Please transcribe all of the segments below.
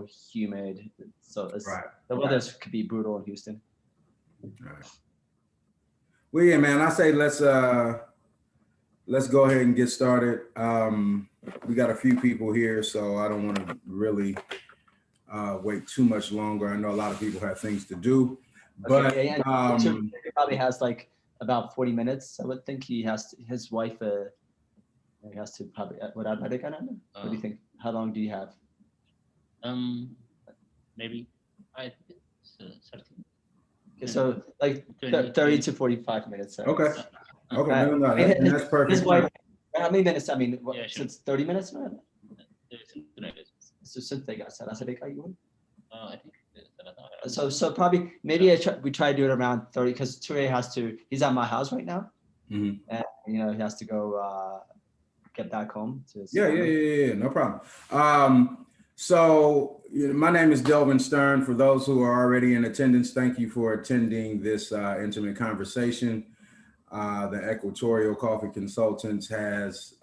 humid. So Right. the weather could be brutal in Houston. Right. Well, yeah, man, I say let's go ahead and get started. We got a few people here, so I don't want to really wait too much longer. I know a lot of people have things to do, but okay, and he probably has like about 40 minutes. I would think he has to, his wife. He has to probably. What do you think? How long do you have? Maybe 30. Okay, so like 30 to 45 minutes. Okay. Okay. No, that's perfect. His wife. How many minutes? I mean, Yeah, sure. since 30 minutes. So I think so probably maybe we try to do it around 30 because Ture he's at my house right now, and he has to go get back home to his family. No problem. So my name is Delvin Stern. For those who are already in attendance, thank you for attending this intimate conversation. The Equatorial Coffee Consultants has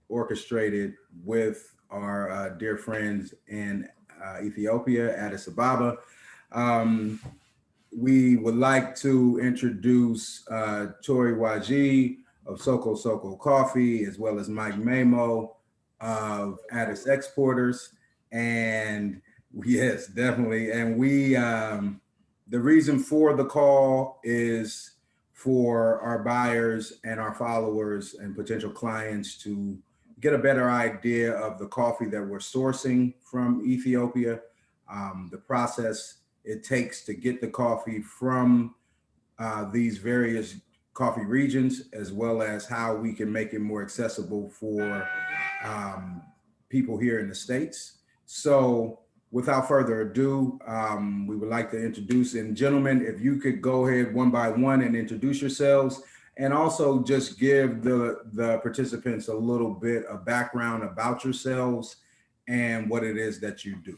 orchestrated with our dear friends in Ethiopia, Addis Ababa. We would like to introduce Ture Waji of Soko Coffee, as well as Mike Mamo of Addis Exporters. And yes, definitely. And we, the reason for the call is for our buyers and our followers and potential clients to get a better idea of the coffee that we're sourcing from Ethiopia, the process it takes to get the coffee from these various coffee regions, as well as how we can make it more accessible for people here in the States. So without further ado, we would like to introduce, and gentlemen, if you could go ahead one by one and introduce yourselves, and also just give the participants a little bit of background about yourselves and what it is that you do.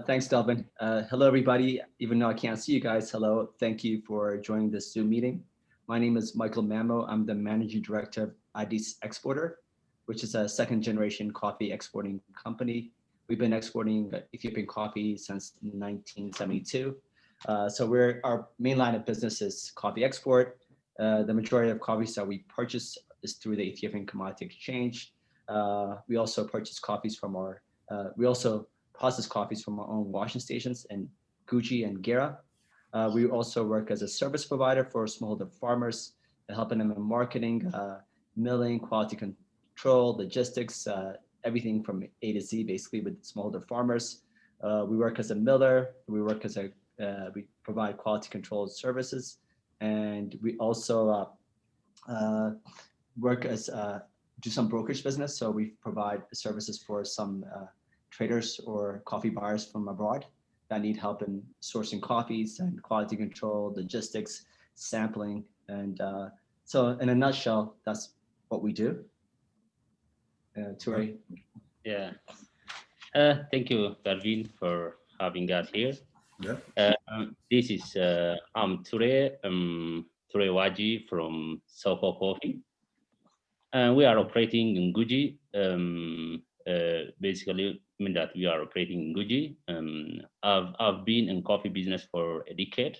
Thanks, Delvin. Hello, everybody. Even though I can't see you guys, hello. Thank you for joining this Zoom meeting. My name is Michael Mamo. I'm the Managing Director of Addis Exporter, which is a second-generation coffee exporting company. We've been exporting Ethiopian coffee since 1972. So our main line of business is coffee export. The majority of coffees that we purchase is through the Ethiopian Commodity Exchange. We also purchase coffees from we also process coffees from our own washing stations in Guji and Gera. We also work as a service provider for smallholder farmers, helping them in marketing, milling, quality control, logistics, everything from A to Z, basically with smallholder farmers. We work as a miller. We work as we provide quality control services, and we also work as do some brokerage business. So we provide services for some traders or coffee buyers from abroad that need help in sourcing coffees and quality control, logistics, sampling. And so in a nutshell, that's what we do. Ture. Yeah. Thank you, Darwin, for having us here. Yeah. This is I'm Ture Waji from Soko Coffee. We are operating in Guji. Basically mean that we are operating in Guji. I've been in coffee business for a decade,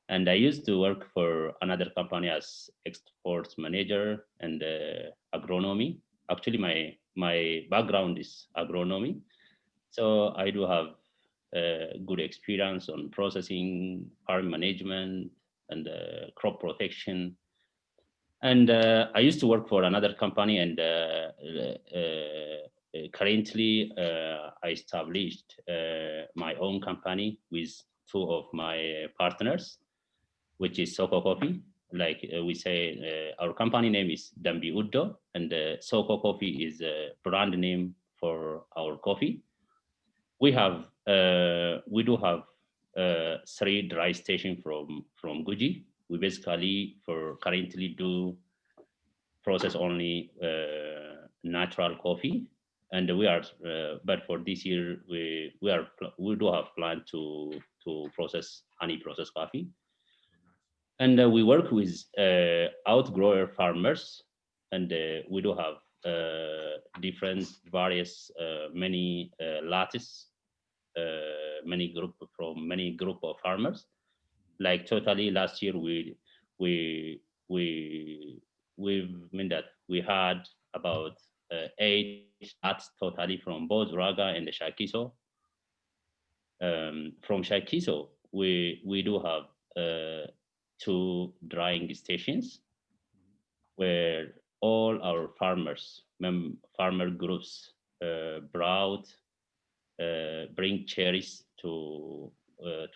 and I used to work for another company as exports manager and agronomy. Actually, my background is agronomy, so I do have good experience on processing, farm management, and crop protection. And I used to work for another company, and currently I established my own company with two of my partners, which is Soko Coffee. Like we say, our company name is Dambi Uddo, and Soko Coffee is a brand name for our coffee. We do have 3 dry stations from Guji. We basically currently do process only natural coffee, and we are but for this year we do have plan to process honey processed coffee, and we work with outgrower farmers, and we do have different various many lattice, many group of farmers. Like totally last year we mean that we had about 8 lots totally from both Raga and the Shakiso. From Shakiso, we do have 2 drying stations where all our farmer groups bring cherries to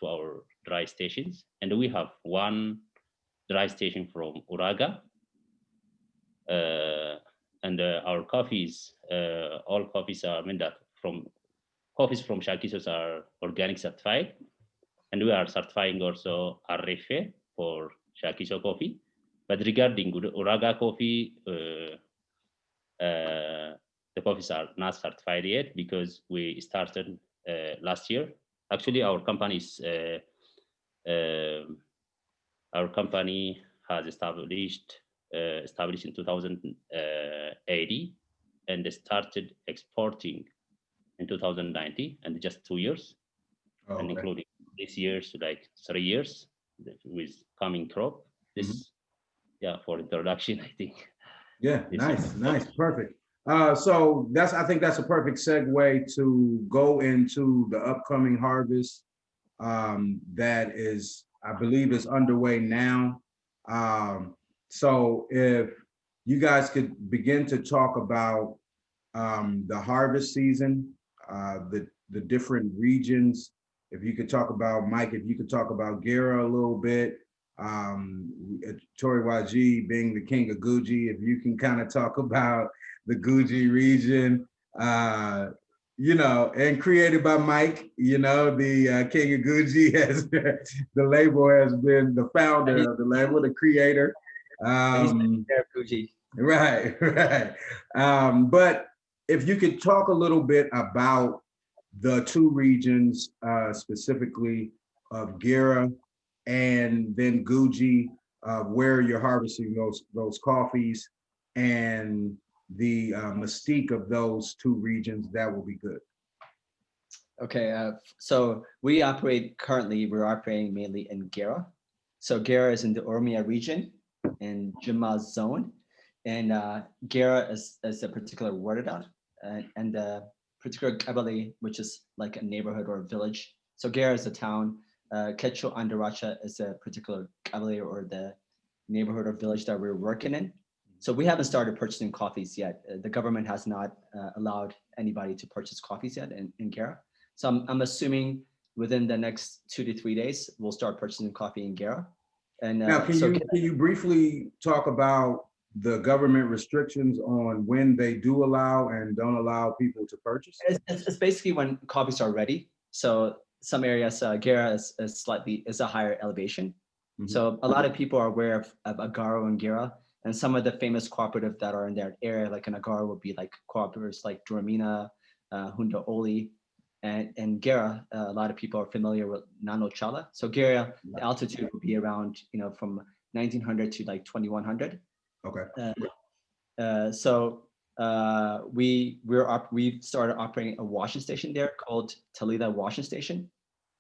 our dry stations, and we have 1 dry station from Uraga, and our coffees, all coffees are coffees from Shakisos are organic certified, and we are certifying also RFA for Shakiso coffee. But regarding Uraga coffee, the coffees are not certified yet because we started last year. Actually, our company has established in 2080 and started exporting in 2019, and just 2 years, and including this year's like 3 years with coming crop. This, for introduction, I think. Yeah, nice, perfect. So I think that's a perfect segue to go into the upcoming harvest that is, I believe, is underway now. So if you guys could begin to talk about the harvest season, the different regions. If you could talk about, Mike, if you could talk about Gera a little bit, Ture Waji being the King of Guji, if you can kind of talk about the Guji region, and created by Mike, the King of Guji the label has been the founder of the label, the creator. Guji. Right. But if you could talk a little bit about the 2 regions, specifically of Gera and then Guji, where you're harvesting those coffees, and the mystique of those 2 regions, that will be good. Okay, so we're operating mainly in Gera. So Gera is in the Oromia region in Jimma zone, and Gera is a particular woreda, and the particular Kabali, which is like a neighborhood or a village. So Gera is a town. Ketcho Andaracha is a particular Kabali or the neighborhood or village that we're working in. So we haven't started purchasing coffees yet. The government has not allowed anybody to purchase coffees yet in Gera. So I'm assuming within the next 2 to 3 days, we'll start purchasing coffee in Gera. And now, can you briefly talk about the government restrictions on when they do allow and don't allow people to purchase? It's basically when coffees are ready. So some areas, Gera is a higher elevation. So a lot of people are aware of Agaro and Gera, and some of the famous cooperative that are in that area, like in Agaro, would be like cooperatives like Duramina, Hunda Oli, and Gera. A lot of people are familiar with Nano Chala. So Gera, the altitude would be around, from 1900 to like 2100. Okay. We've started operating a washing station there called Talida Washing Station.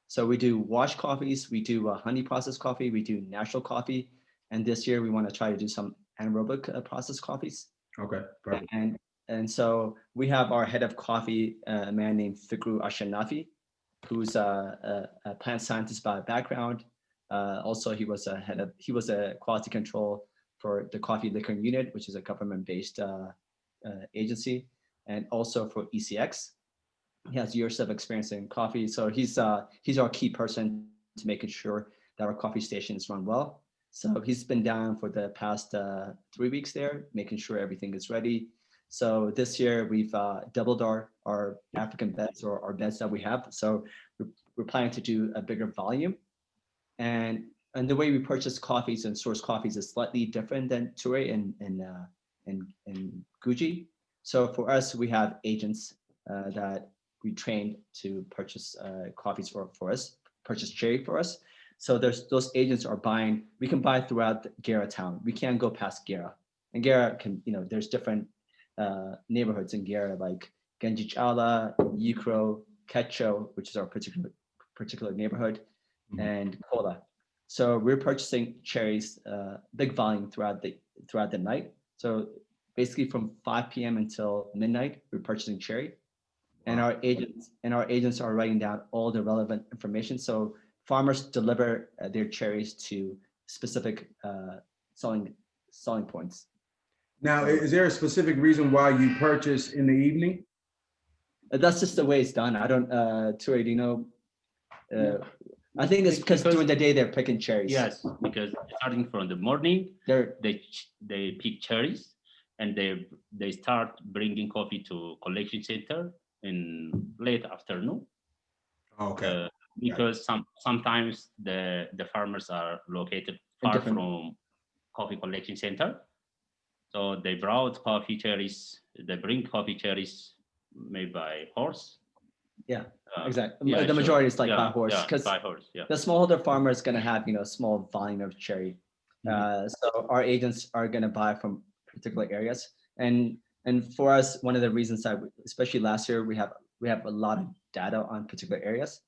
So we do wash coffees, we do honey processed coffee, we do natural coffee, and this year we want to try to do some anaerobic processed coffees. Okay, perfect. And so we have our head of coffee, a man named Fikru Ashanafi, who's a plant scientist by background. Also, he was a quality control for the Coffee Liquor Unit, which is a government-based agency, and also for ECX. He has years of experience in coffee, so he's our key person to making sure that our coffee stations run well. So he's been down for the past 3 weeks there, making sure everything is ready. So this year we've doubled our African beds, or our beds that we have. So we're planning to do a bigger volume, and the way we purchase coffees and source coffees is slightly different than Ture and Guji. So for us, we have agents that we trained to purchase coffees for us, purchase cherry for us. So those agents are buying. We can buy throughout Gera town. We can't go past Gera, and Gera can, there's different neighborhoods in Gera, like Guji Gera, Yukro, Kecho, which is our particular neighborhood, and Kola. So we're purchasing cherries, big volume throughout the night. So basically from 5 p.m. until midnight, we're purchasing cherry, and our agents are writing down all the relevant information. So farmers deliver their cherries to specific selling points. Now, is there a specific reason why you purchase in the evening? That's just the way it's done. I don't, Ture, do you know? I think it's because during the day they're picking cherries. Yes, because starting from the morning, they pick cherries, and they start bringing coffee to collection center in late afternoon. Okay. Because sometimes the farmers are located far from coffee collection center, so they brought coffee cherries. They bring coffee cherries made by horse. Yeah, exactly. The majority is like by horse, because the smallholder farmer is going to have small volume of cherry. So our agents are going to buy from particular areas, and for us, one of the reasons that especially last year we have a lot of data on particular areas,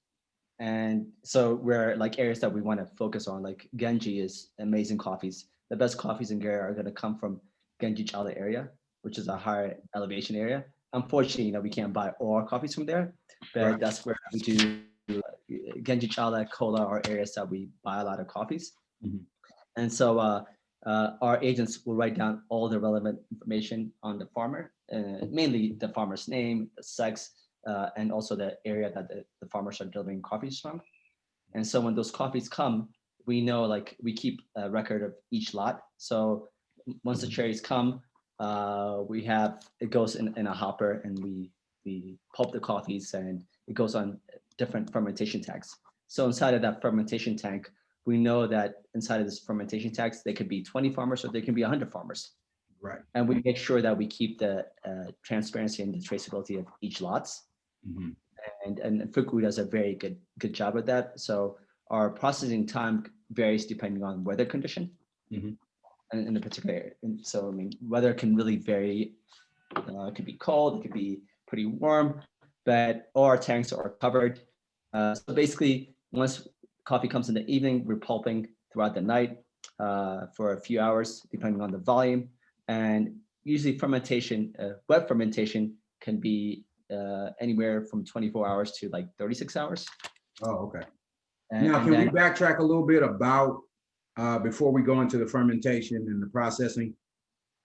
and so we're like areas that we want to focus on. Like Genji is amazing coffees. The best coffees in Gera are going to come from Genji Chala area, which is a higher elevation area. Unfortunately, we can't buy all our coffees from there, but that's where we do. Genji Chala, Kola are areas that we buy a lot of coffees. And so our agents will write down all the relevant information on the farmer, mainly the farmer's name, the sex, and also the area that the farmers are delivering coffees from. And so when those coffees come, we know, like, we keep a record of each lot. So once the cherries come, it goes in a hopper, and we pulp the coffees, and it goes on different fermentation tanks. So inside of that fermentation tank, we know that inside of this fermentation tanks, there could be 20 farmers or there can be 100 farmers. Right. And we make sure that we keep the transparency and the traceability of each lots. And Fuku does a very good job with that. So our processing time varies depending on weather condition. In the particular area. And so, I mean, weather can really vary. It could be cold, it could be pretty warm, but all our tanks are covered. So basically, once coffee comes in the evening, we're pulping throughout the night for a few hours, depending on the volume. And usually fermentation, wet fermentation can be anywhere from 24 hours to like 36 hours. Oh, okay. Now, can we backtrack a little bit about before we go into the fermentation and the processing?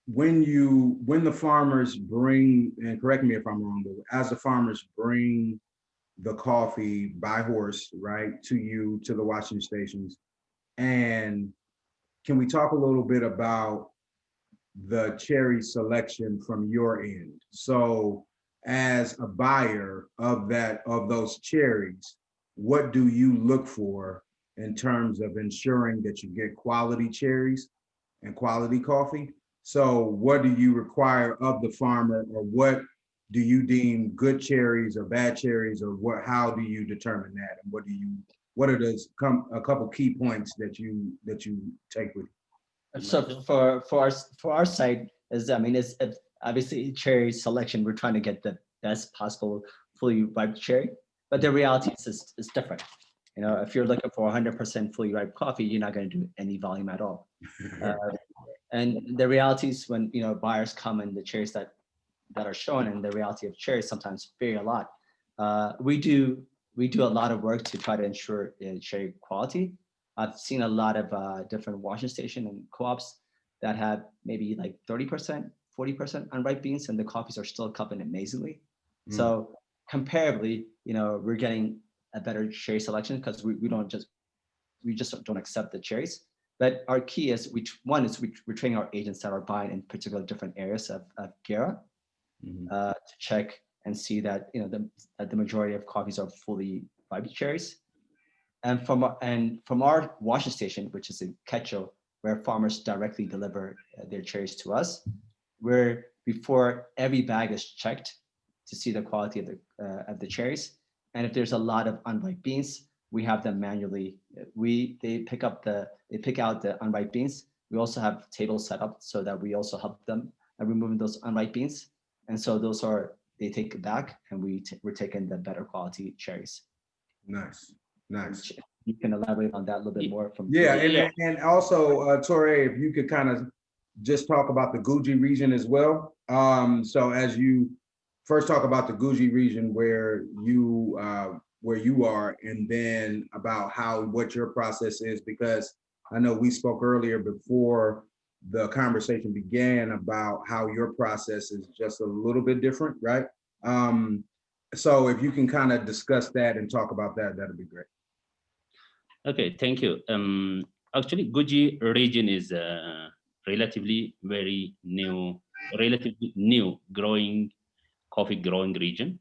When the farmers bring, and correct me if I'm wrong, but as the farmers bring the coffee by horse, right, to the washing stations, and can we talk a little bit about the cherry selection from your end? So as a buyer of those cherries, what do you look for in terms of ensuring that you get quality cherries and quality coffee? So what do you require of the farmer, or what do you deem good cherries or bad cherries, or how do you determine that? And what are a couple key points that you take with you? So for our side is, I mean, it's obviously cherry selection. We're trying to get the best possible fully ripe cherry, but the reality is different. If you're looking for 100% fully ripe coffee, you're not going to do any volume at all. And the reality is when buyers come and the cherries that are shown, and the reality of cherries sometimes vary a lot. We do a lot of work to try to ensure cherry quality. I've seen a lot of different washing station and co-ops that have maybe like 30%, 40% unripe beans, and the coffees are still cupping amazingly. So comparably, we're getting a better cherry selection because we just don't accept the cherries. But our key is we're training our agents that are buying in particular different areas of Gera to check and see that the majority of coffees are fully ripe cherries. And from our washing station, which is in Kecho, where farmers directly deliver their cherries to us, where before every bag is checked to see the quality of the cherries, and if there's a lot of unripe beans, we have them manually. They pick out the unripe beans. We also have tables set up so that we also help them removing those unripe beans. And so they take it back, and we're taking the better quality cherries. Nice, nice. You can elaborate on that a little bit more from. Yeah, and also, Ture, if you could kind of just talk about the Guji region as well. So as you first talk about the Guji region where you are, and then about what your process is, because I know we spoke earlier before the conversation began about how your process is just a little bit different, right? So if you can kind of discuss that and talk about that, that'd be great. Okay, thank you. Actually, Guji region is relatively new coffee growing region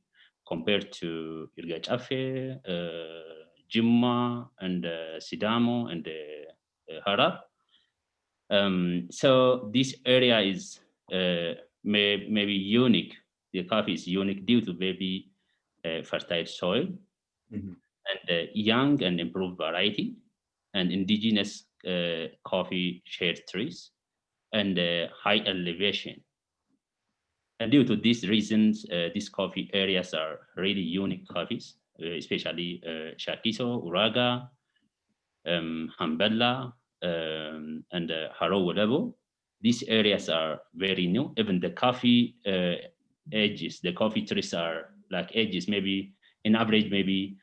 compared to Irga Chafe, Jimma, and Sidamo, and Harar. So this area is maybe unique. The coffee is unique due to very fertile soil, and young and improved variety, and indigenous coffee shade trees, and high elevation. And due to these reasons, these coffee areas are really unique coffees, especially Shakiso, Uraga, Hambella, and Haro level. These areas are very new. Even the coffee ages, the coffee trees are like ages, maybe in average, maybe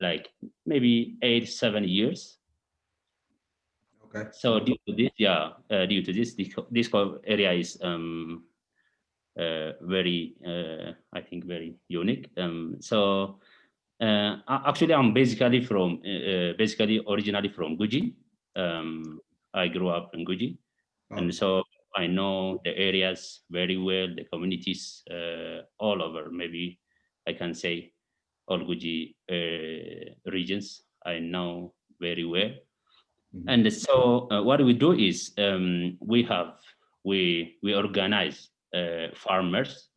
8-7 years. Okay. So due to this, this area is very, I think, very unique. Actually, I'm basically originally from Guji. I grew up in Guji, and so I know the areas very well, the communities all over. Maybe I can say all Guji regions I know very well. And so what we do is we organize farmers.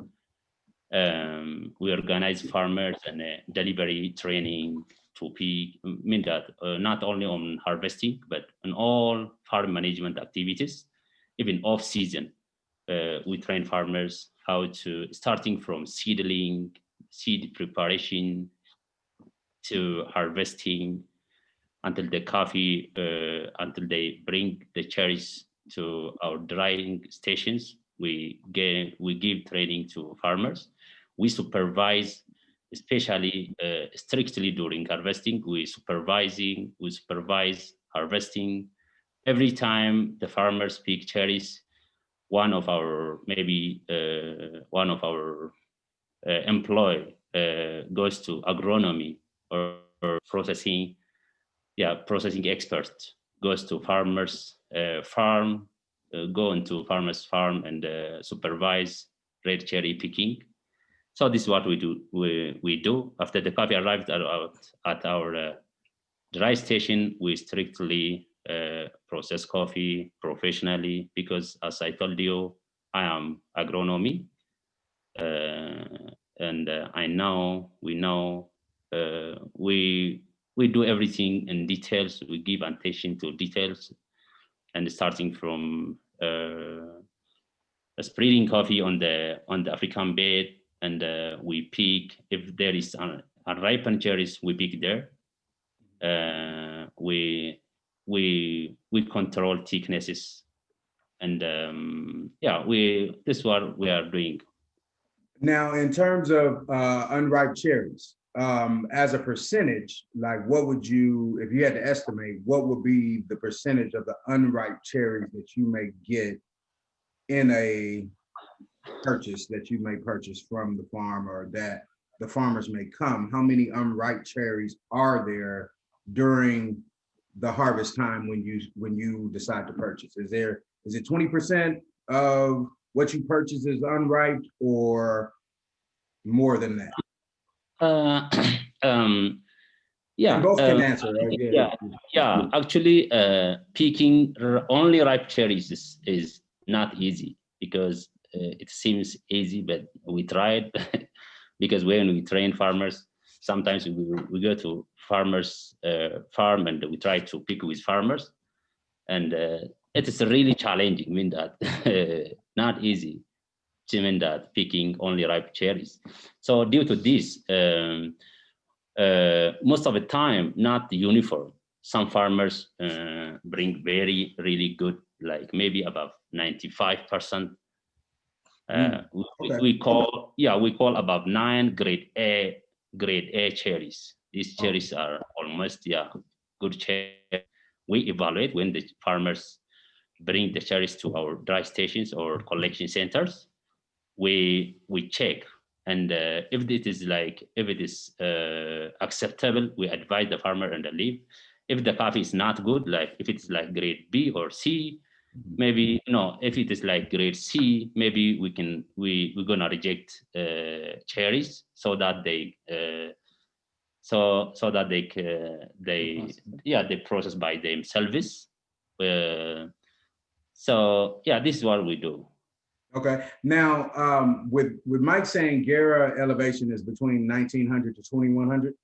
We organize farmers and delivery training to pick, mean that not only on harvesting, but on all farm management activities, even off season. We train farmers how to, starting from seed preparation to harvesting, until the coffee, until they bring the cherries to our drying stations. We give training to farmers. We supervise, especially strictly during harvesting. We supervise harvesting. Every time the farmers pick cherries, one of our employee goes to agronomy or processing. Processing expert goes to farmers farm, go into farmers farm and supervise red cherry picking. So this is what we do. We do after the coffee arrived at our dry station. We strictly process coffee professionally, because as I told you, I am agronomy, and we do everything in details. We give attention to details, and starting from spreading coffee on the African bed, and we pick if there is unripened cherries, we pick there. We control thicknesses, and this is what we are doing. Now, in terms of unripe cherries, as a percentage, like what would you, if you had to estimate, what would be the percentage of the unripe cherries that you may get in a purchase that you may purchase from the farm, or that the farmers may come? How many unripe cherries are there during the harvest time when you decide to purchase? Is it 20% of what you purchase is unripe, or more than that? Yeah. Both can answer. Right? Yeah. Actually, picking only ripe cherries is not easy, because it seems easy, but we tried. Because when we train farmers, sometimes we go to farmers farm and we try to pick with farmers, and it is really challenging. I mean that not easy. picking only ripe cherries. So due to this, most of the time, not uniform. Some farmers bring really good, like maybe above 95%. We call above 9 grade A cherries. These cherries are almost good cherries. We evaluate when the farmers bring the cherries to our dry stations or collection centers. We check, and if it is acceptable, we advise the farmer and the leave. If the coffee is not good, like if it's like grade B or C, maybe no. If it is like grade C, maybe we're gonna reject cherries so that they they process by themselves. So this is what we do. Okay. Now, with Mike saying Gera elevation is between 1900 to 2100,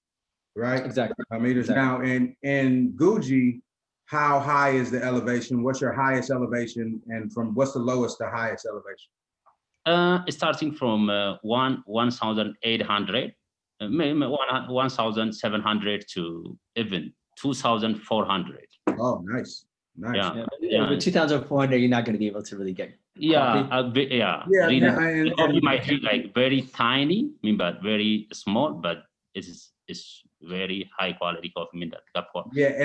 right? Exactly. Meters. Exactly. Now, in Guji, how high is the elevation? What's your highest elevation, and from what's the lowest to highest elevation? Starting from 1,800, 1,700 to even 2,400. Oh, nice. Nice. With 2,400, you're not going to be able to really get coffee. Really, the coffee might be like very tiny, but very small, but it's very high quality coffee. And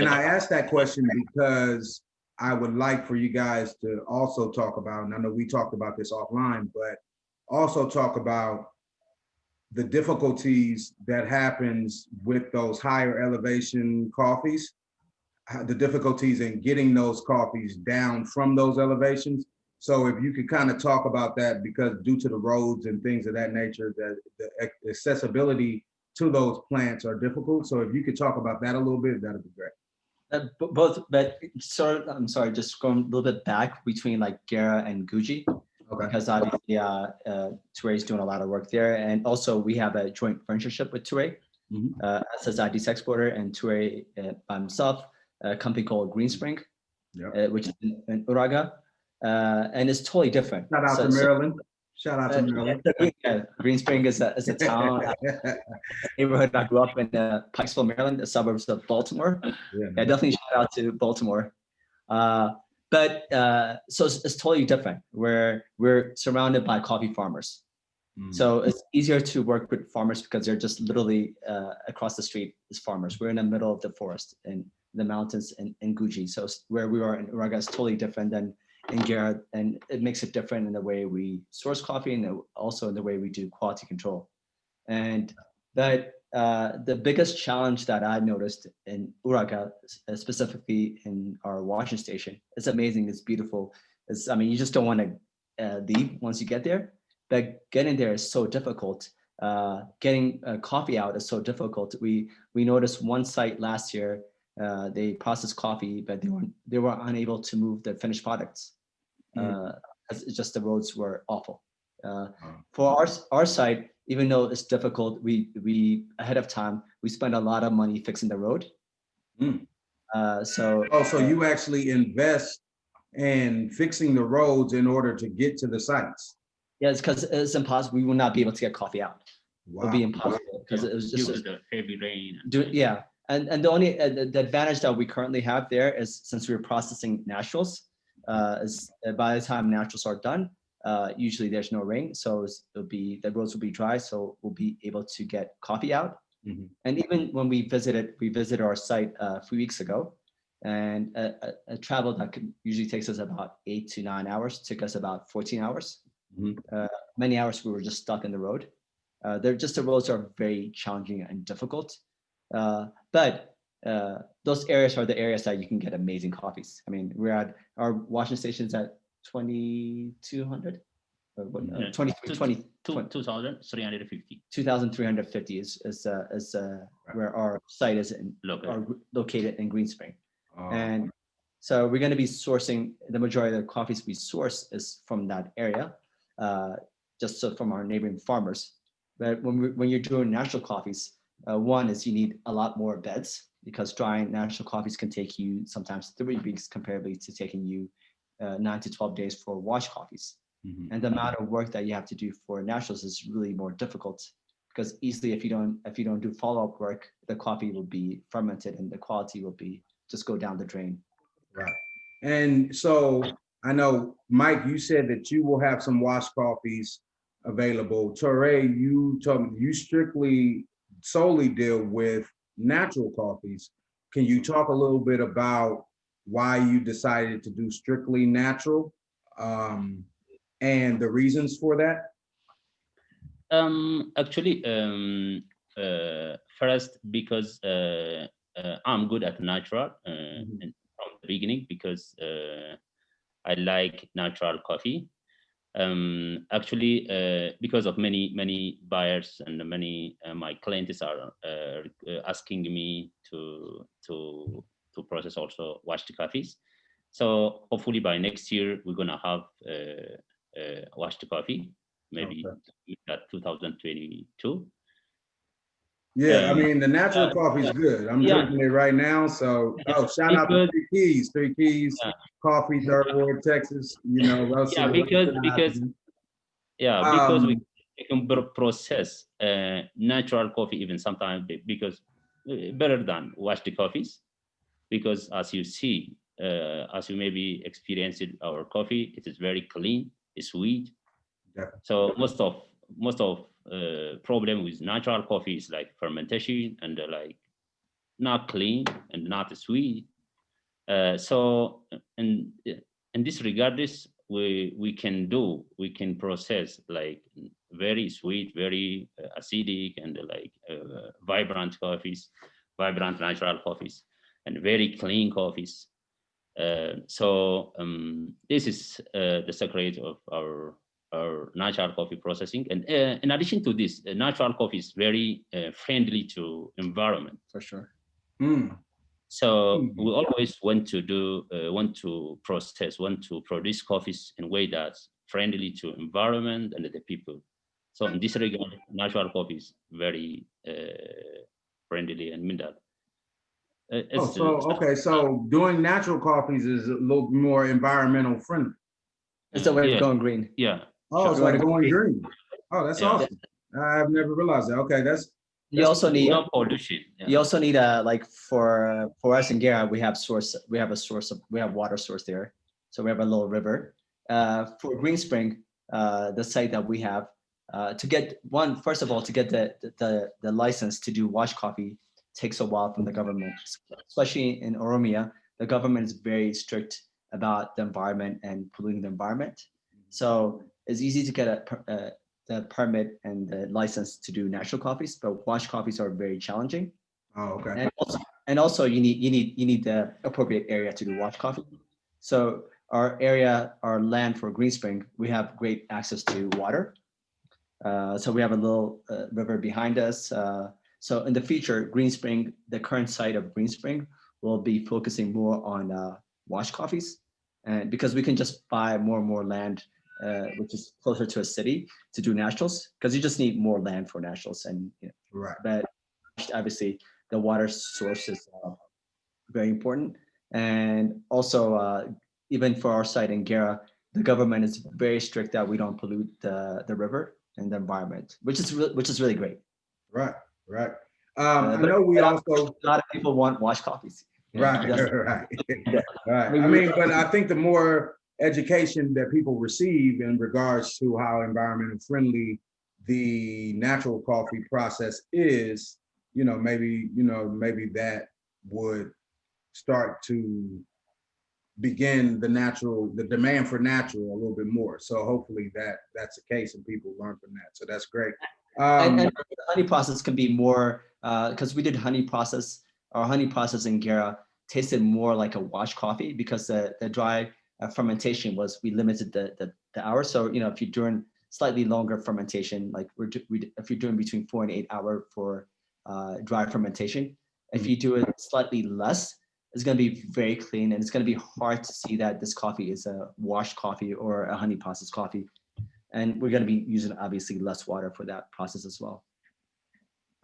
I asked that question because I would like for you guys to also talk about, and I know we talked about this offline, but also talk about the difficulties that happens with those higher elevation coffees, the difficulties in getting those coffees down from those elevations. So if you could kind of talk about that, because due to the roads and things of that nature, that the accessibility to those plants are difficult. So if you could talk about that a little bit, that'd be great. I'm sorry, just going a little bit back between like Gera and Guji, because obviously Ture is doing a lot of work there, and also we have a joint friendship with Ture, as Addis exporter, and Ture by himself, a company called Green Spring, which is in Uraga, and it's totally different. Shout out to Maryland. Shout out to Maryland. Green Spring is a town, neighborhood I grew up in, Pikesville, Maryland, the suburbs of Baltimore. Definitely shout out to Baltimore. But so it's totally different, where we're surrounded by coffee farmers. So it's easier to work with farmers because they're just literally across the street is farmers. We're in the middle of the forest in the mountains in Guji. So where we are in Uraga is totally different than in Gera, and it makes it different in the way we source coffee and also in the way we do quality control. And that the biggest challenge that I noticed in Uraga, specifically in our washing station, it's amazing, it's beautiful. You just don't want to leave once you get there, but getting there is so difficult. Getting coffee out is so difficult. We noticed one site last year, they processed coffee, but they were unable to move the finished products. It's just the roads were awful. For our site, even though it's difficult, we ahead of time we spend a lot of money fixing the road. So you actually invest in fixing the roads in order to get to the sites? Yes, because it's impossible. We will not be able to get coffee out. Wow. It would be impossible because it was just the heavy rain. And the only the advantage that we currently have there is, since we're processing naturals, is by the time naturals are done, usually there's no rain, so the roads will be dry, so we'll be able to get coffee out. And even when we visited our site a few weeks ago, and a travel that usually takes us about 8 to 9 hours took us about 14 hours. Many hours we were just stuck in the road. The roads are very challenging and difficult, but those areas are the areas that you can get amazing coffees. We're at our washing stations at 2,200. 2,350 is where our site is located in Green Spring. And so we're going to be sourcing, the majority of the coffees we source is from that area, just so from our neighboring farmers. But when you're doing natural coffees, one is you need a lot more beds, because drying natural coffees can take you sometimes 3 weeks, comparably to taking you 9 to 12 days for wash coffees. And the amount of work that you have to do for naturals is really more difficult, because easily if you don't do follow-up work, the coffee will be fermented and the quality will be just go down the drain. Right. And so I know, Mike, you said that you will have some wash coffees available. Ture, you told me you strictly solely deal with natural coffees. Can you talk a little bit about why you decided to do strictly natural, and the reasons for that? Actually, first, because I'm good at natural and from the beginning, because I like natural coffee. Actually, because of many buyers and many my clients are asking me to process also washed coffees. So hopefully by next year we're gonna have washed coffee, maybe at 2022. Yeah, I mean, the natural coffee is good. I'm drinking it right now. So, shout out to Three Keys Coffee, Third Ward, Texas. You know, because we can process natural coffee even sometimes, because better than washed coffees, because as you see, as you maybe experienced our coffee, it is very clean, it's sweet. Definitely. So most of problem with natural coffee is like fermentation and like not clean and not sweet. So in this regard, we can process like very sweet, very acidic, and like vibrant coffees, vibrant natural coffees, and very clean coffees. So this is the secret of our natural coffee processing. And in addition to this, natural coffee is very friendly to environment. For sure. So we always want to produce coffees in a way that's friendly to environment and the people. So in this regard, natural coffee is very friendly and mean that. So doing natural coffees is a little more environmental friendly. It's the way of going green. Yeah. Oh, it's like going green. Oh, that's awesome. I've never realized that. Okay, you also need no pollution. You also need like for us in Gera, we have water source there. So we have a little river. For Green Spring, the site that we have, to get first of all, to get the license to do wash coffee takes a while from the government, especially in Oromia. The government is very strict about the environment and polluting the environment. So it's easy to get the permit and the license to do natural coffees, but wash coffees are very challenging. Oh, okay. And also you need the appropriate area to do wash coffee. So our land for Green Spring, we have great access to water. So we have a little river behind us. So in the future, Green Spring, the current site of Green Spring, will be focusing more on wash coffees, and because we can just buy more and more land, which is closer to a city, to do naturals, because you just need more land for naturals. And right. But obviously the water source is very important. And also even for our site in Gera, the government is very strict that we don't pollute the river and the environment, which is really great. Right. I know we also, a lot of people want wash coffees. Right. I mean, but I think the more education that people receive in regards to how environmentally friendly the natural coffee process is, maybe that would start to begin the demand for natural a little bit more. So hopefully that's the case and people learn from that. So that's great. And the honey process can be more, because we did honey process. Our honey process in Gera tasted more like a wash coffee, because the dry fermentation we limited the hours. So if you're doing slightly longer fermentation, like if you're doing between 4 and 8 hours for dry fermentation, if you do it slightly less, it's going to be very clean, and it's going to be hard to see that this coffee is a washed coffee or a honey processed coffee. And we're going to be using obviously less water for that process as well.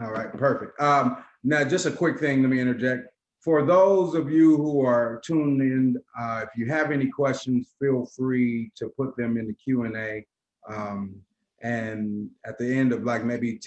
All right, perfect. Now, just a quick thing, let me interject. For those of you who are tuned in, if you have any questions, feel free to put them in the Q&A. And at the end of like maybe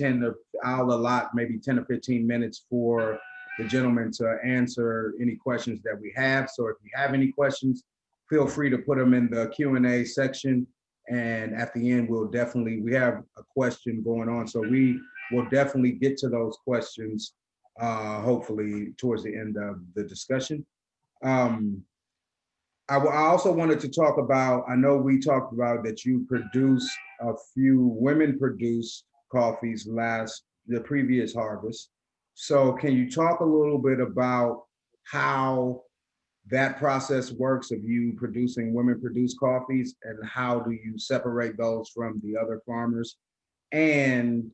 I'll allot maybe 10 or 15 minutes for the gentleman to answer any questions that we have. So if you have any questions, feel free to put them in the Q&A section. And at the end, we have a question going on. So we will definitely get to those questions, hopefully towards the end of the discussion. I also wanted to talk about, I know we talked about that you produced a few women-produced coffees the previous harvest. So can you talk a little bit about how that process works of you producing women-produced coffees, and how do you separate those from the other farmers, and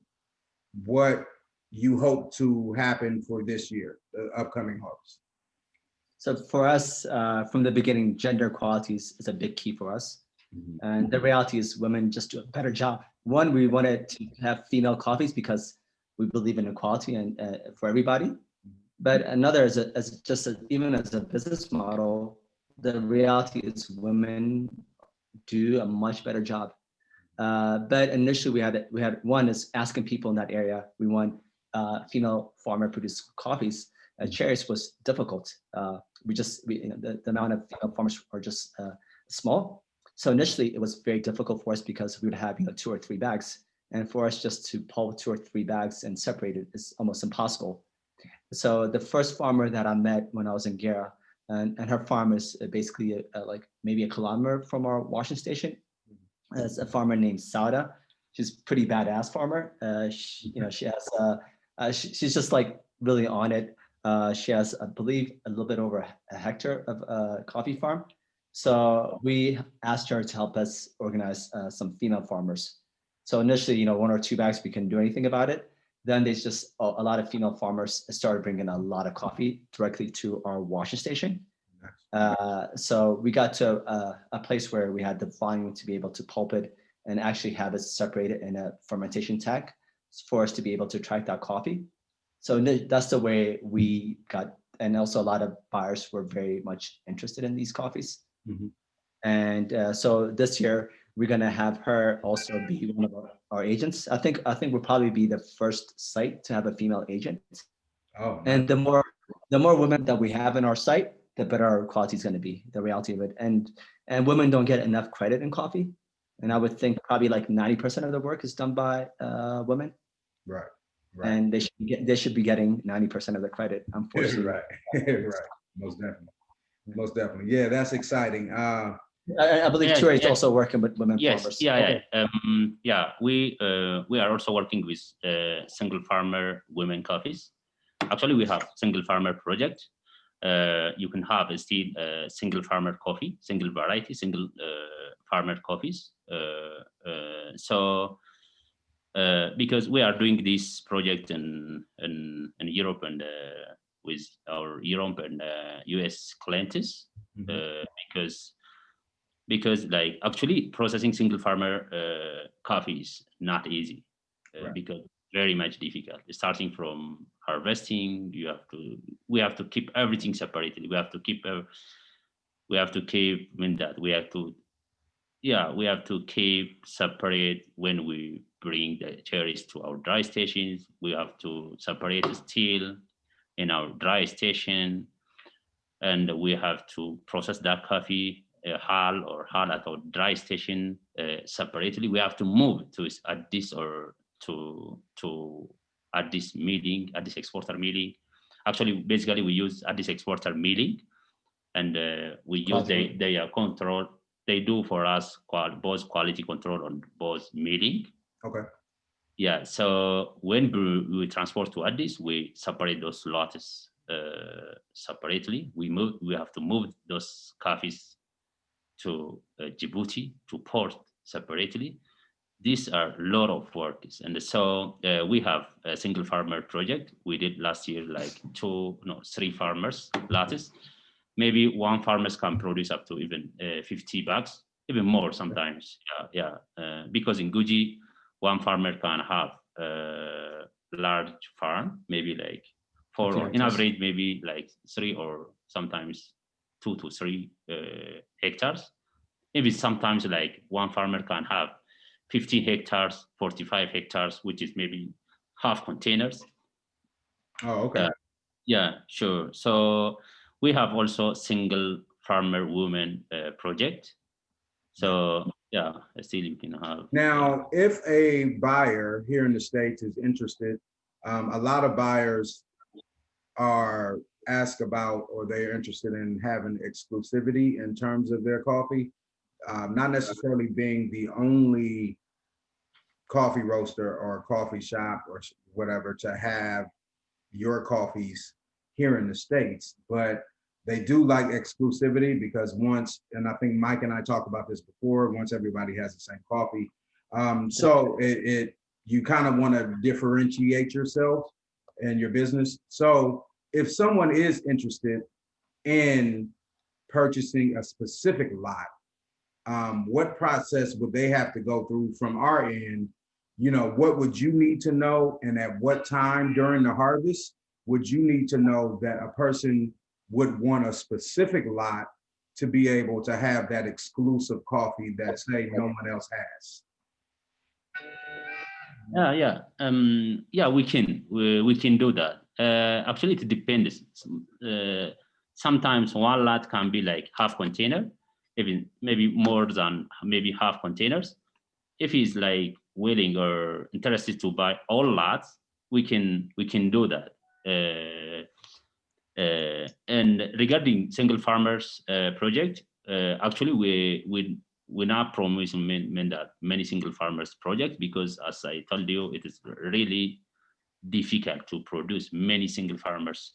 what you hope to happen for this year, the upcoming harvest? So for us, from the beginning, gender equality is a big key for us. And the reality is women just do a better job. One, we wanted to have female coffees because we believe in equality and for everybody. But another is even as a business model, the reality is women do a much better job. But initially we had one is asking people in that area. We want female farmer produced coffees. Cherries was difficult. The amount of female farmers are just small. So initially it was very difficult for us because we would have 2 or 3 bags, and for us just to pull 2 or 3 bags and separate it is almost impossible. So the first farmer that I met when I was in Gera, and her farm is basically like maybe a kilometer from our washing station. It's a farmer named Sauda. She's a pretty badass farmer. She has she's just like really on it. She has, I believe, a little bit over a hectare of a coffee farm. So we asked her to help us organize some female farmers. So initially, 1 or 2 bags, we couldn't do anything about it. Then there's just a lot of female farmers started bringing a lot of coffee directly to our washing station. So we got to a place where we had the volume to be able to pulp it and actually have it separated in a fermentation tank for us to be able to track that coffee. So that's the way we got, and also a lot of buyers were very much interested in these coffees. And so this year we're gonna have her also be one of our agents. I think we'll probably be the first site to have a female agent. Oh, and the more women that we have in our site, the better our quality is going to be, the reality of it. And women don't get enough credit in coffee. And I would think probably like 90% of the work is done by women. Right. And they should be getting 90% of the credit, unfortunately. Right. Most definitely. Yeah, that's exciting. I believe Ture is also working with women farmers. We are also working with single farmer women coffees. Actually, we have single farmer project. You can have still single farmer coffee, single variety, single farmer coffees. Because we are doing this project in Europe and with our Europe and US clients, because like actually processing single farmer coffee is not easy, because very much difficult. Starting from harvesting, we have to keep everything separated. We have to keep keep separate when we bring the cherries to our dry stations. We have to separate the steel in our dry station, and we have to process that coffee hull at our dry station separately. We have to move to Addis or to Addis milling, Addis exporter milling. Actually, basically we use Addis exporter milling, and we use their control. They do for us both quality control on both milling. Okay. Yeah. So when we transport to Addis, we separate those lots separately. We have to move those coffees to Djibouti, to port separately. These are a lot of work. And so we have a single farmer project. We did last year like 3 farmers lots. Maybe one farmers can produce up to even 50 bags, even more sometimes. Because in Guji, one farmer can have a large farm, maybe like for Okay, in average maybe like 3 or sometimes 2 to 3 hectares. Maybe sometimes like one farmer can have 50 hectares, 45 hectares, which is maybe half containers. Oh, okay. Yeah, sure. So we have also single farmer woman project. So yeah, still you can have. Now, if a buyer here in the States is interested, a lot of buyers are asked about, or they're interested in having exclusivity in terms of their coffee, not necessarily being the only coffee roaster or coffee shop or whatever to have your coffees here in the States, but they do like exclusivity because once, and I think Mike and I talked about this before, once everybody has the same coffee. So you kind of want to differentiate yourself and your business. So if someone is interested in purchasing a specific lot, what process would they have to go through from our end? You know, what would you need to know, and at what time during the harvest would you need to know that a person would want a specific lot to be able to have that exclusive coffee that, say, no one else has? Yeah, we can do that. Actually, it depends. Sometimes one lot can be like half container, even maybe more than maybe half containers. If he's like willing or interested to buy all lots, we can do that. And regarding single farmers project, actually we're not promoting that many single farmers projects, because as I told you, it is really difficult to produce many single farmers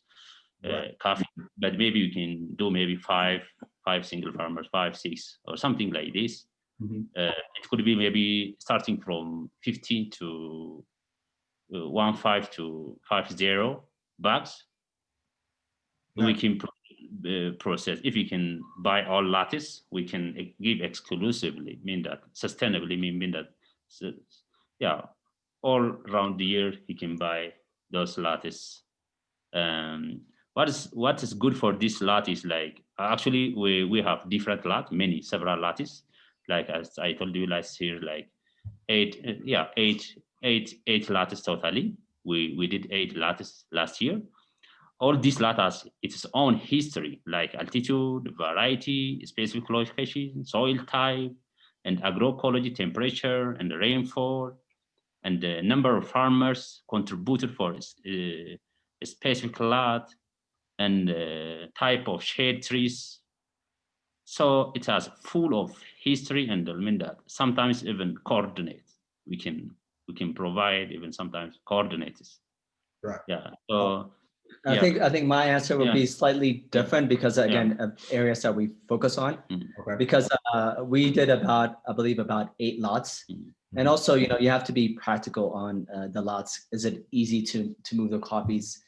coffee. But maybe you can do maybe five single farmers, 5, 6, or something like this. It could be maybe starting from 15 to 15 to 50 bucks. We can process. If you can buy all lattice, we can give exclusively, mean that sustainably, mean that, yeah, all around the year he can buy those lattice. What is good for this lot is like, actually we have different several lattice. Like as I told you last year, like eight lattice totally. We did 8 lattice last year. All these lattice, its own history, like altitude, variety, specific location, soil type, and agroecology, temperature, and rainfall, and the number of farmers contributed for a specific lot, and type of shade trees. So it has full of history, and I mean that sometimes even coordinates. We can provide even sometimes coordinates. Right. Yeah. So I think my answer would be slightly different because again, areas that we focus on. Okay. Because we did I believe about 8 lots. And also, you have to be practical on the lots. Is it easy to move the copies?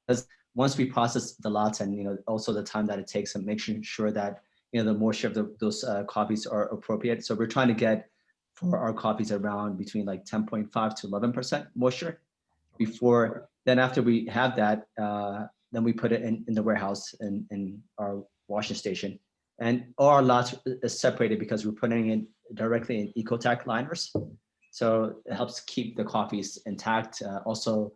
Because once we process the lots, and also the time that it takes, and making sure that the moisture of those copies are appropriate. So we're trying to get for our copies around between like 10.5 to 11% moisture before. Then after we have that, then we put it in the warehouse in our washing station. And all our lots is separated because we're putting it directly in EcoTac liners. So it helps keep the coffees intact. Also,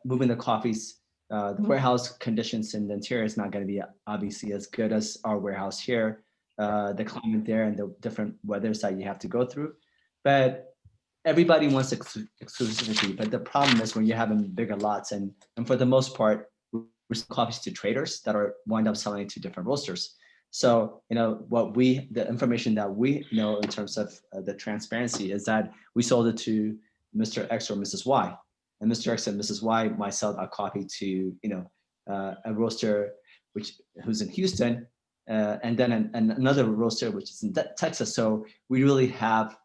moving the coffees, the warehouse conditions in the interior is not going to be obviously as good as our warehouse here. The climate there and the different weathers that you have to go through. But everybody wants exclusivity, but the problem is when you're having bigger lots, and for the most part, we're selling coffees to traders that are wind up selling to different roasters. So, the information that we know in terms of the transparency is that we sold it to Mr. X or Mrs. Y, and Mr. X and Mrs. Y might sell our coffee to, a roaster who's in Houston, and then another roaster which is in Texas. So we really have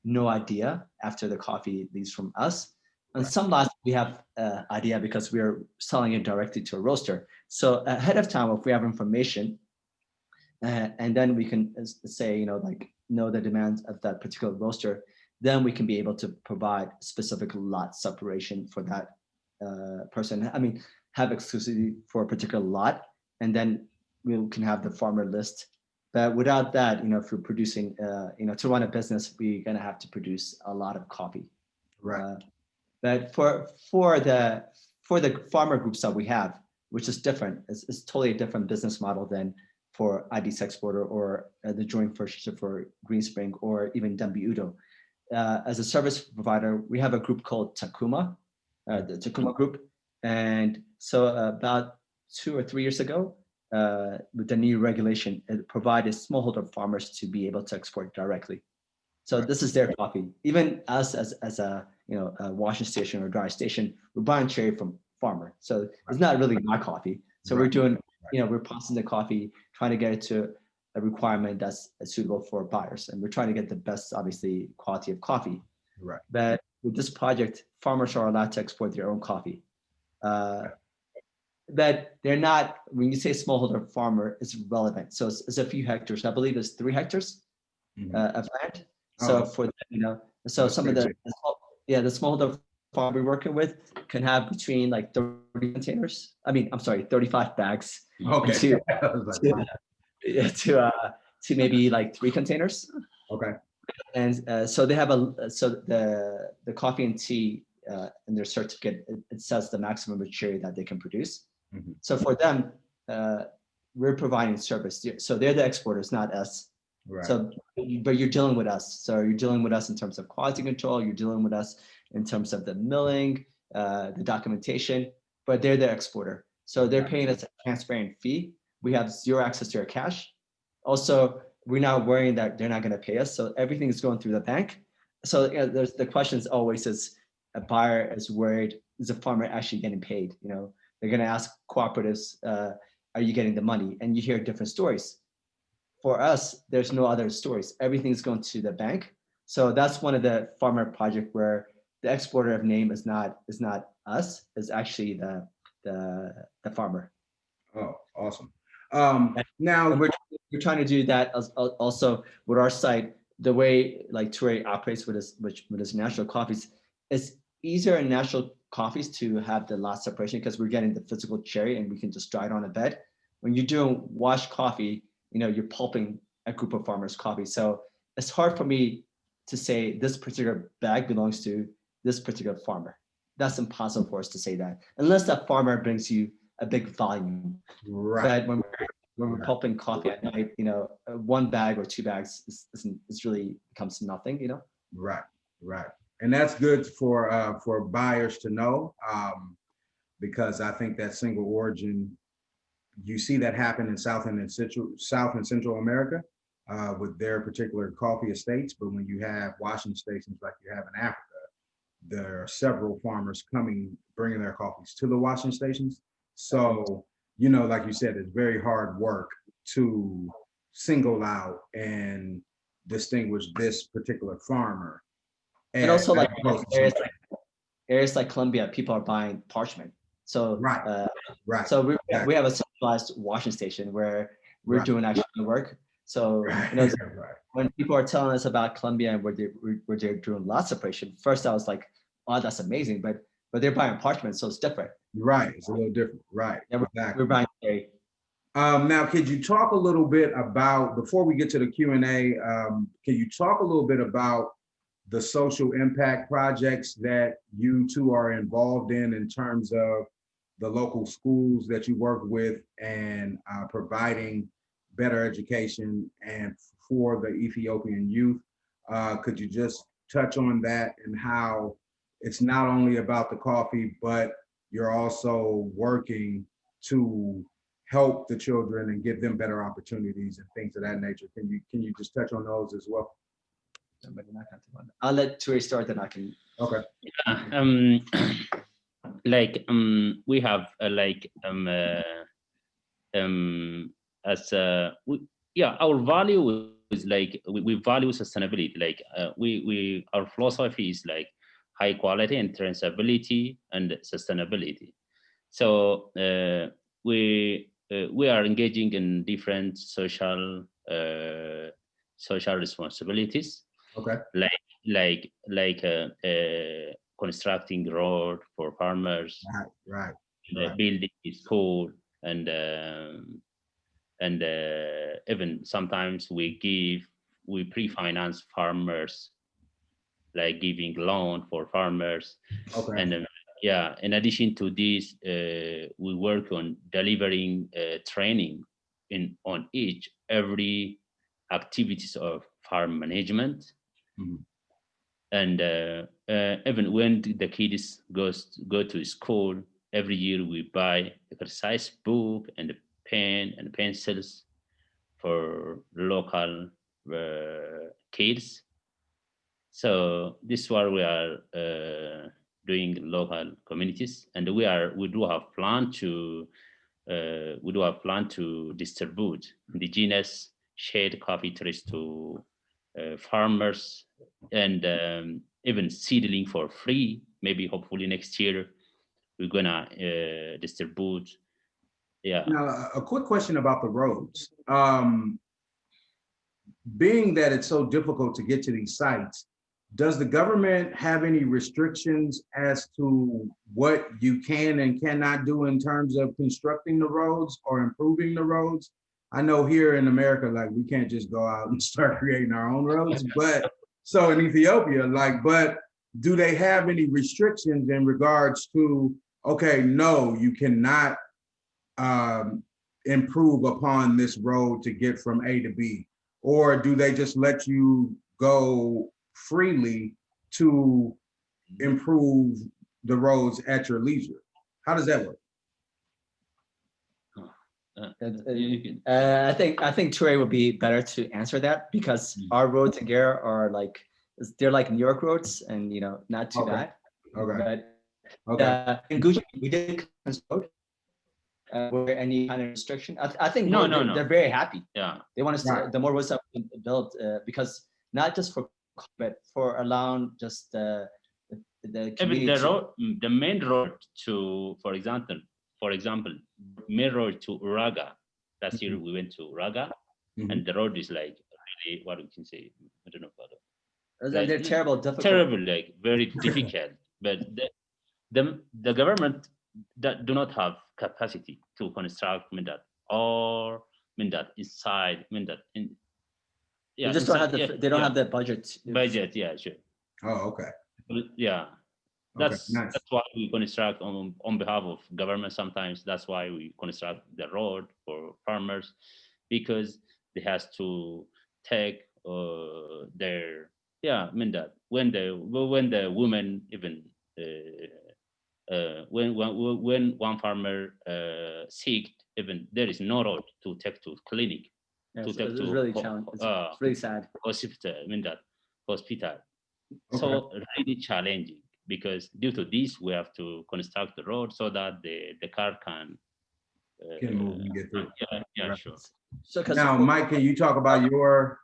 no idea after the coffee leaves from us. On some lots, we have idea because we are selling it directly to a roaster. So ahead of time, if we have information, and then we can say, know the demands of that particular roaster, then we can be able to provide specific lot separation for that person, have exclusivity for a particular lot, and then we can have the farmer list. But without that, if you're producing, to run a business, we're gonna have to produce a lot of coffee. Right. But for the farmer groups that we have, which is different, it's totally a different business model than for Addis Exporter or the joint purchaser for Green Spring or even Dambi Uddo. As a service provider, we have a group called Takuma, the Takuma group. And so about 2 or 3 years ago, with the new regulation, it provided smallholder farmers to be able to export directly. So this is their coffee. Even us as a washing station or dry station, we're buying cherry from farmer. So it's not really my coffee. So we're doing, we're processing the coffee, trying to get it to a requirement that's suitable for buyers. And we're trying to get the best, obviously, quality of coffee. Right. But with this project, farmers are allowed to export their own coffee. That they're not, when you say smallholder farmer, it's relevant. So it's a few hectares. I believe it's 3 hectares of land. So for so some of the smallholder farm we're working with can have between like 30 containers. 35 bags. Okay. To maybe like 3 containers. Okay. And so they have the coffee and tea in their certificate, it says the maximum maturity that they can produce. So for them, we're providing service. So they're the exporters, not us. Right. So, but you're dealing with us. So you're dealing with us in terms of quality control. You're dealing with us in terms of the milling, the documentation. But they're the exporter. So they're paying us a transparent fee. We have zero access to our cash. Also, we're not worrying that they're not going to pay us. So everything is going through the bank. So there's the questions always is a buyer is worried, is the farmer actually getting paid? They're going to ask cooperatives, are you getting the money? And you hear different stories. For us, there's no other stories. Everything's going to the bank. So that's one of the farmer project where the exporter of name is not us, it's actually the farmer. Oh, awesome. Now we're trying to do that also with our site. The way like Ture operates with his natural coffees, it's easier in natural coffees to have the lot separation because we're getting the physical cherry and we can just dry it on a bed. When you're doing washed coffee, you're pulping a group of farmers' coffee. So it's hard for me to say this particular bag belongs to this particular farmer. That's impossible for us to say that unless that farmer brings you a big volume. Right. But when we're pulping coffee at night, 1 bag or 2 bags is really becomes nothing, Right. And that's good for buyers to know, because I think that single origin, you see that happen in South and Central America with their particular coffee estates. But when you have washing stations like you have in Africa, there are several farmers bringing their coffees to the washing stations. So, like you said, it's very hard work to single out and distinguish this particular farmer. And also like areas like Colombia, people are buying parchment. So right. So we have a centralized washing station where we're doing actual work. So when people are telling us about Colombia and where they're doing lot separation, first I was like, oh, that's amazing, but they're buying parchment, so it's different. Right, it's a little different. Right. Yeah, exactly. We're buying cherry. Now, could you talk a little bit about, before we get to the Q&A, can you talk a little bit about the social impact projects that you two are involved in terms of the local schools that you work with and providing better education and for the Ethiopian youth? Could you just touch on that and how it's not only about the coffee, but you're also working to help the children and give them better opportunities and things of that nature? Can you just touch on those as well? I'll let Ture start, then I can. Okay. We have our value is we value sustainability. Our philosophy is high quality and traceability and sustainability. So we are engaging in different social responsibilities. Okay. constructing road for farmers, Right. building school, and even sometimes we pre-finance farmers, like giving loan for farmers. Okay. And yeah, in addition to this, we work on delivering training on every activities of farm management. Mhm. And even when the kids go to school, every year we buy exercise book and a pen and pencils for local kids. So this is what we are doing in local communities, and we do have plan to distribute indigenous shade coffee trees to farmers, and even seedling for free. Maybe hopefully next year we're gonna distribute. Yeah. Now, a quick question about the roads. Being that it's so difficult to get to these sites, does the government have any restrictions as to what you can and cannot do in terms of constructing the roads or improving the roads? I know here in America, like we can't just go out and start creating our own roads, but so in Ethiopia, but do they have any restrictions in regards to, okay, no, you cannot improve upon this road to get from A to B? Or do they just let you go freely to improve the roads at your leisure? How does that work? I think Ture would be better to answer that, because our roads in Gera are they're like New York roads, and not too bad. Okay. But in Guji, we did construct where any kind of restriction. I think No. They're very happy. Yeah. They want to the more roads that we built, because not just for, but for allowing just the community. Even the main road to, for example, main road to Uraga. Last year we went to Uraga, and the road is like really, what we can say, I don't know about it. They're difficult. Terrible, like very difficult. But the government that do not have capacity to construct inside, they just don't have they don't have the budget. Budget, yeah, sure. Oh, okay. Yeah. Nice. That's why we construct on behalf of government. Sometimes that's why we construct the road for farmers, because they has to take their when the woman even when one farmer sick, even there is no road to take to clinic. It's really challenging. It's really sad. Hospital. So really challenging, because due to this we have to construct the road so that the car can move and get through. Yeah, sure. So now, Mike, can you talk about your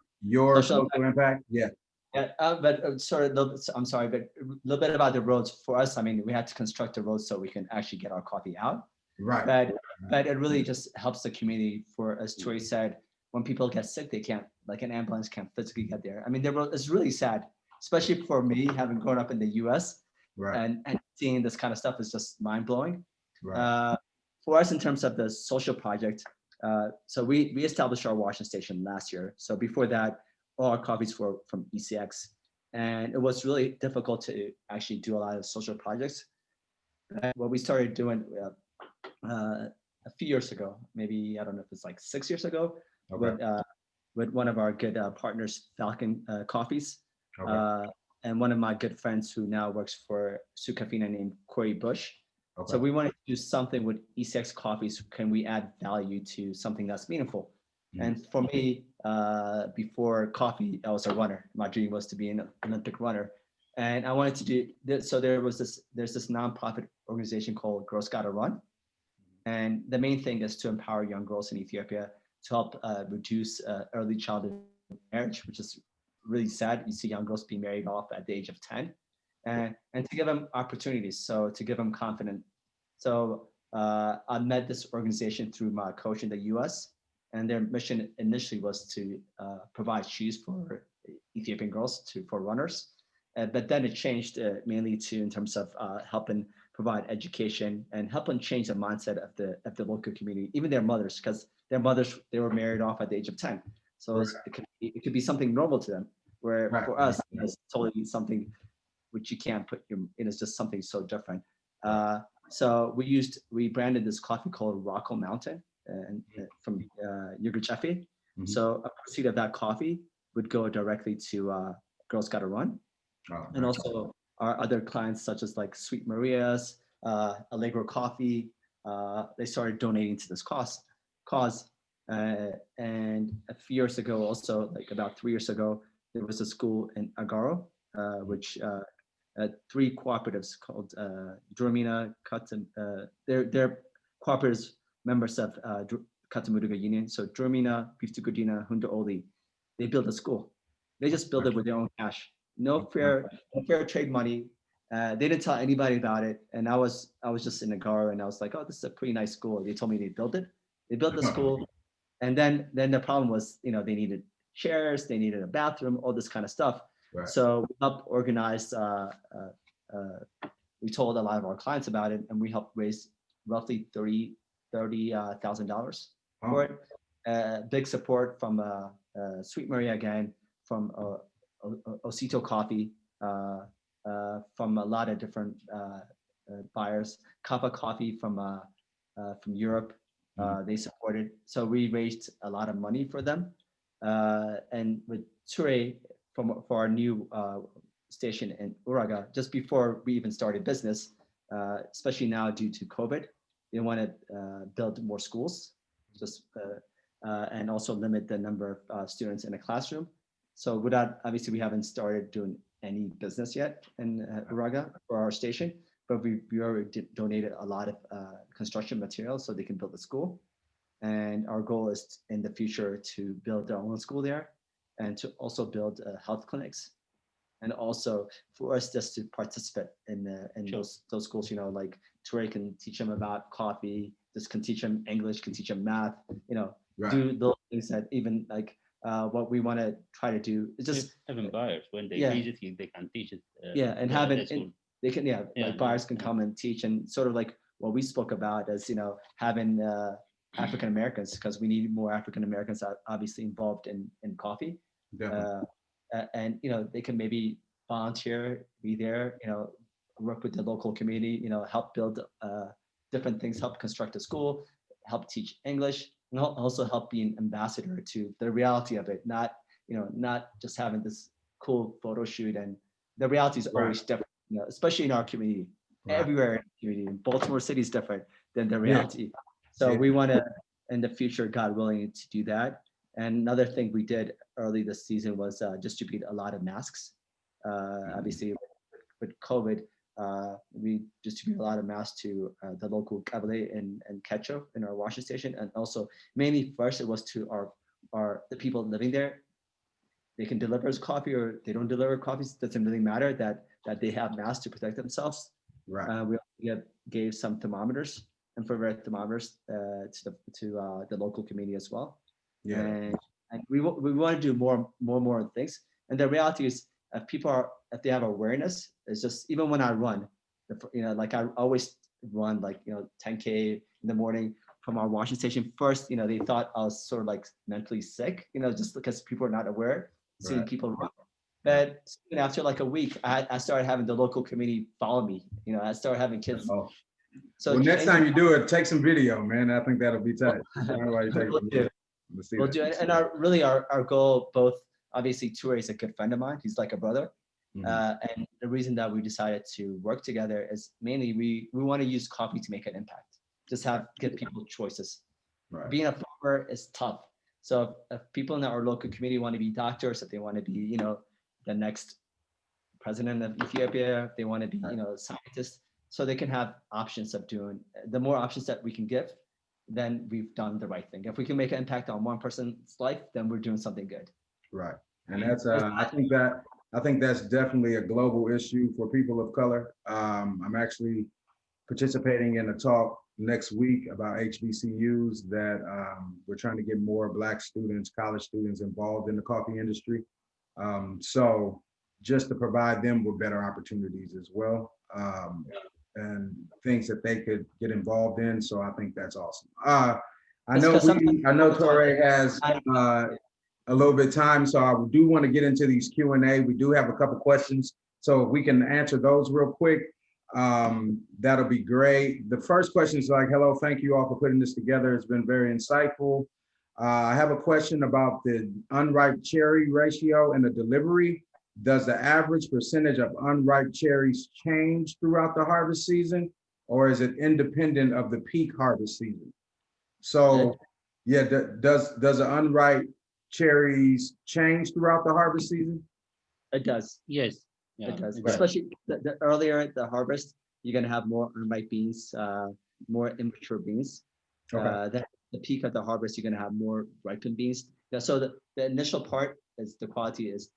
social impact? Yeah. Yeah, but I'm sorry, but a little bit about the roads for us. I mean, we had to construct the roads so we can actually get our coffee out. Right. But it really just helps the community. For, as Tori said, when people get sick, they can't, like an ambulance can't physically get there. I mean, it's really sad, especially for me, having grown up in the US. Right. And seeing this kind of stuff is just mind blowing. Right. For us, in terms of the social project, so we established our washing station last year. So before that, all our coffees were from ECX, and it was really difficult to actually do a lot of social projects. What we started doing a few years ago, maybe I don't know if it's like 6 years ago, with one of our good partners, Falcon Coffees, and one of my good friends who now works for Sukafina named Corey Bush. So we wanted to do something with ECX coffees. Can we add value to something that's meaningful? And for me, before coffee, I was a runner. My dream was to be an Olympic runner. And I wanted to do this. So there's this nonprofit organization called Girls Gotta Run. And the main thing is to empower young girls in Ethiopia to help reduce early childhood marriage, which is really sad. You see young girls being married off at the age of 10, and to give them opportunities. So to give them confidence. So I met this organization through my coach in the US. And their mission initially was to provide shoes for Ethiopian girls for runners. but then it changed mainly to in terms of helping provide education and helping change the mindset of the local community, even their mothers, because their mothers, they were married off at the age of 10. So it could be something normal to them, where for us, it's totally something which you can't put it's just something so different. So we branded this coffee called Rocco Mountain and from Yugurchefi. So a proceed of that coffee would go directly to Girls Gotta Run. And also our other clients such as like Sweet Maria's, Allegro Coffee, they started donating to this cause. And a few years ago, also like about 3 years ago, there was a school in Agaro, which 3 cooperatives called Dromina, they're cooperatives members of Katamuduga Union. So Dromina, Piftukudina, Hunda Oli, they built a school. They just built it with their own cash. No fair trade money. They didn't tell anybody about it. And I was just in Agaro and I was like, oh, this is a pretty nice school. They told me they built it. They built the school. And then the problem was, they needed chairs, they needed a bathroom, all this kind of stuff. Right. So we helped organize, we told a lot of our clients about it, and we helped raise roughly $30,000 for it. Big support from Sweet Maria again, from Osito Coffee, from a lot of different buyers. Kappa Coffee from Europe, they supported. So we raised a lot of money for them. And with Ture, for our new station in Uraga, just before we even started business, especially now due to COVID, they want to build more schools, and also limit the number of students in a classroom. So without, obviously we haven't started doing any business yet in Uraga for our station, but we already donated a lot of construction materials so they can build a school. And our goal is in the future to build our own school there and to also build health clinics. And also for us just to participate in those schools, like Ture can teach them about coffee, just can teach them English, can teach them math, do those things that even like what we want to try to do is just having buyers when they visit you, they can teach it. And having they can like buyers can come and teach, and sort of like what we spoke about as having African Americans, because we need more African Americans obviously involved in coffee. And they can maybe volunteer, be there, work with the local community, help build different things, help construct a school, help teach English, and also help be an ambassador to the reality of it, not just having this cool photo shoot. And the reality is always different, especially in our community. Everywhere in the community, in Baltimore City is different than the reality. So we want to, in the future, God willing, to do that. And another thing we did early this season was distribute a lot of masks. Obviously, with COVID, we distribute a lot of masks to the local Kabale and Ketcho in our washing station. And also, mainly first, it was to the people living there. They can deliver us coffee or they don't deliver coffee. It doesn't really matter that they have masks to protect themselves. We gave some thermometers, infrared thermometers to the local community as well. And we want to do more things. And the reality is, if they have awareness, it's just, even when I run, like I always run like 10K in the morning from our washing station. First, they thought I was sort of like mentally sick, just because people are not aware, seeing people run. But soon after like a week, I started having the local community follow me. I started having kids. So next time you do it, take some video, man. I think that'll be tight. We'll do it. And our goal, both obviously Ture is a good friend of mine. He's like a brother. And the reason that we decided to work together is mainly we want to use coffee to make an impact. Just give people choices. Being a farmer is tough. So if people in our local community want to be doctors, if they want to be, the next president of Ethiopia, if they want to be, scientists, so they can have options of doing. The more options that we can give, then we've done the right thing. If we can make an impact on one person's life, then we're doing something good. Right. And that's I think that's definitely a global issue for people of color. I'm actually participating in a talk next week about HBCUs that we're trying to get more Black students, college students involved in the coffee industry. So just to provide them with better opportunities as well, and things that they could get involved in. So I think that's awesome. I know Ture has a little bit of time, so I do want to get into these Q&A. We do have a couple questions, so if we can answer those real quick, that'll be great. The first question is like, hello, thank you all for putting this together. It's been very insightful. I have a question about the unripe cherry ratio in the delivery. Does the average percentage of unripe cherries change throughout the harvest season, or is it independent of the peak harvest season? So yeah, does the unripe cherries change throughout the harvest season? It does. Yes. Yeah, it does. right. Especially the earlier the harvest, you're gonna have more unripe beans, more immature beans. Okay. The peak of the harvest, you're gonna have more ripened beans. Yeah, so the initial part is the quality is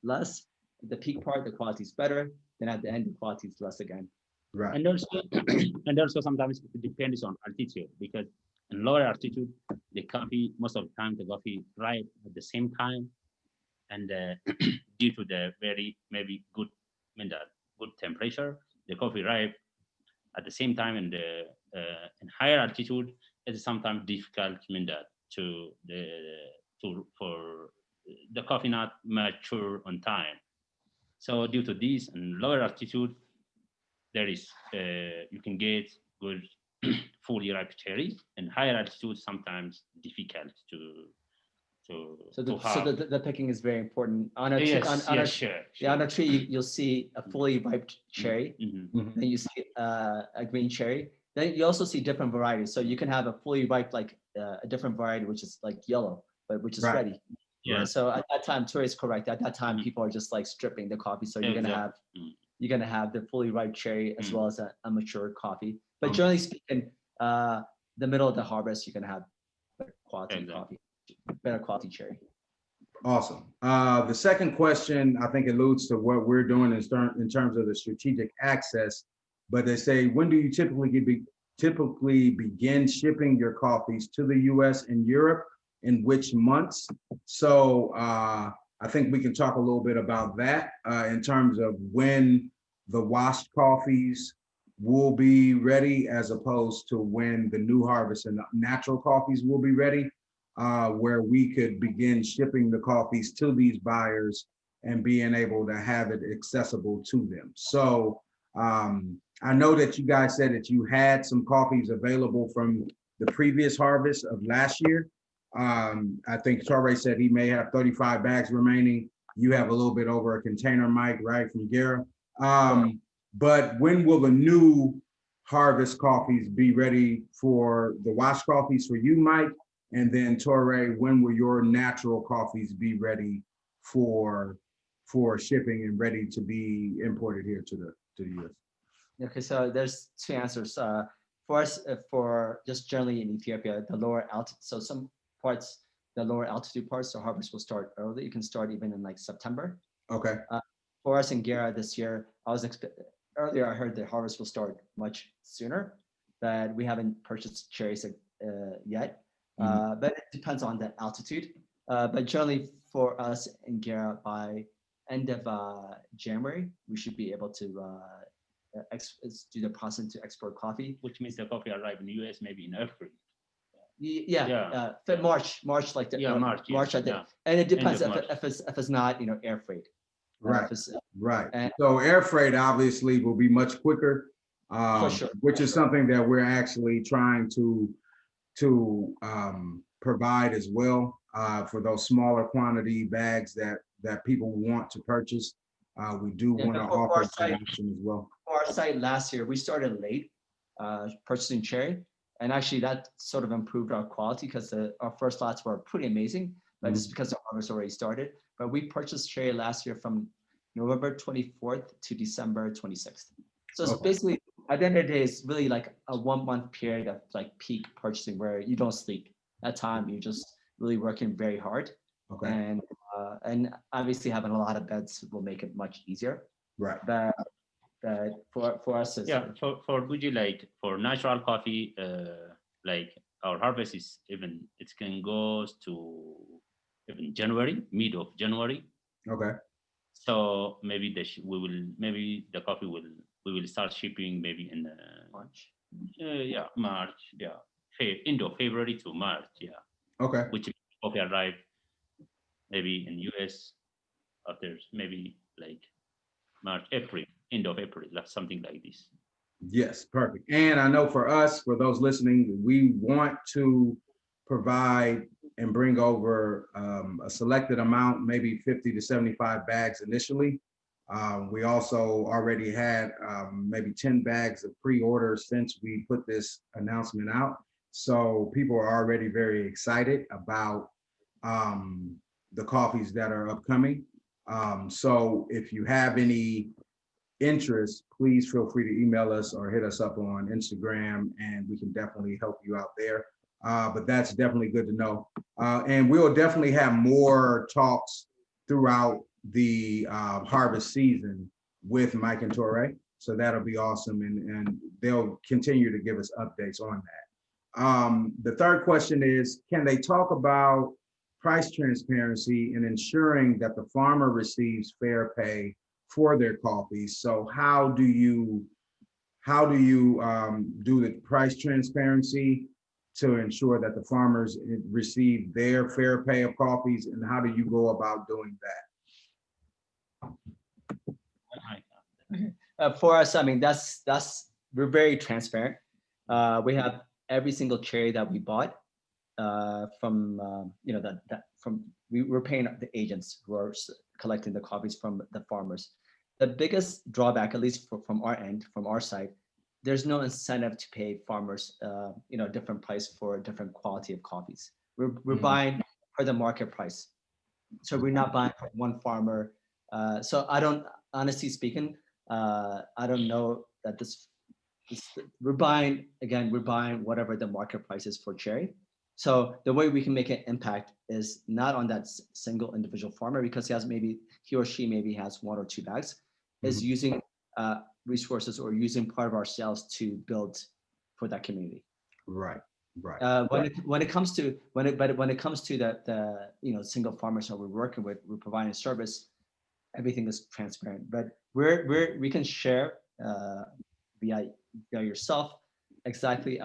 less. The peak part, the quality is better. Then at the end, the quality is less again. Right. And also sometimes it depends on altitude, because in lower altitude, the coffee, most of the time, the coffee ripe at the same time. And due to the very maybe good, good temperature, the coffee ripe at the same time. And in higher altitude, it's sometimes difficult for the coffee not mature on time. So due to this, and lower altitude, there is you can get good fully ripe cherry, and higher altitude sometimes difficult So the picking is very important. On a sure. on a tree, you'll see a fully ripe cherry. Mm-hmm. Then you see a green cherry. Then you also see different varieties. So you can have a fully ripe, like a different variety, which is like yellow, but which is Right. ready. Yeah. So at that time, Ture is correct. At that time, people are just like stripping the coffee. So you're gonna have the fully ripe cherry as well as a mature coffee. But generally speaking, the middle of the harvest, you're gonna have better quality coffee, better quality cherry. Awesome. The second question, I think, alludes to what we're doing in terms of the strategic access. But they say, when do you typically begin shipping your coffees to the U.S. and Europe? In which months? So I think we can talk a little bit about that in terms of when the washed coffees will be ready, as opposed to when the new harvest and natural coffees will be ready, where we could begin shipping the coffees to these buyers and being able to have it accessible to them. So I know that you guys said that you had some coffees available from the previous harvest of last year. I think Ture said he may have 35 bags remaining. You have a little bit over a container, Mike, right, from Gera. But when will the new harvest coffees be ready for the wash coffees for you, Mike? And then Ture, when will your natural coffees be ready for shipping and ready to be imported here to the US? Okay, so there's two answers. For us, for just generally in Ethiopia, the lower altitude, so some parts, the lower altitude parts, the harvest will start early. You can start even in like September. Okay. For us in Gera this year, earlier I heard the harvest will start much sooner, but we haven't purchased cherries yet. But it depends on the altitude. But generally for us in Gera, by end of January, we should be able to do the process to export coffee. Which means the coffee arrive in the US maybe in April. March, like the March, I think. Yeah. And it depends if it's not, air freight. Right. Right. So air freight obviously will be much quicker, for sure, which is something that we're actually trying to provide as well for those smaller quantity bags that people want to purchase. We do want to offer that option as well. For our site last year, we started late purchasing cherry, and actually that sort of improved our quality because our first lots were pretty amazing, but it's because the harvest already started. But we purchased cherry last year from November 24th to December 26th. So it's basically, at the end of the day, it's really like a 1 month period of like peak purchasing where you don't sleep. That time you're just really working very hard. Okay. And obviously having a lot of beds will make it much easier. Right. But for us, for Guji, like for natural coffee, like our harvest is it can go to even January, mid of January. Okay. So maybe maybe the coffee we will start shipping maybe in March. March, end of February to March, Okay. which coffee arrive maybe in US after maybe like March, April, end of April, like something like this. Yes, perfect. And I know for us, for those listening, we want to provide and bring over a selected amount, maybe 50 to 75 bags initially. We also already had maybe 10 bags of pre-orders since we put this announcement out. So people are already very excited about the coffees that are upcoming. So if you have any interest, please feel free to email us or hit us up on Instagram, and we can definitely help you out there. But that's definitely good to know. And we'll definitely have more talks throughout the harvest season with Mike and Ture. So that'll be awesome. And they'll continue to give us updates on that. The third question is, can they talk about price transparency and ensuring that the farmer receives fair pay for their coffees? So how do you do the price transparency to ensure that the farmers receive their fair pay of coffees, and how do you go about doing that? For us, I mean, we're very transparent. We have every single cherry that we bought from we're paying the agents who are collecting the coffees from the farmers. The biggest drawback, at least from our end, from our side, there's no incentive to pay farmers a different price for a different quality of coffees. We're buying for the market price, so we're not buying from one farmer. So I don't, honestly speaking, I don't know that we're buying whatever the market price is for cherry. So the way we can make an impact is not on that single individual farmer, because he or she maybe has 1 or 2 bags, is using resources or using part of our sales to build for that community. Right. When it comes to the single farmers that we're working with, we're providing service, everything is transparent. But we can share via yourself exactly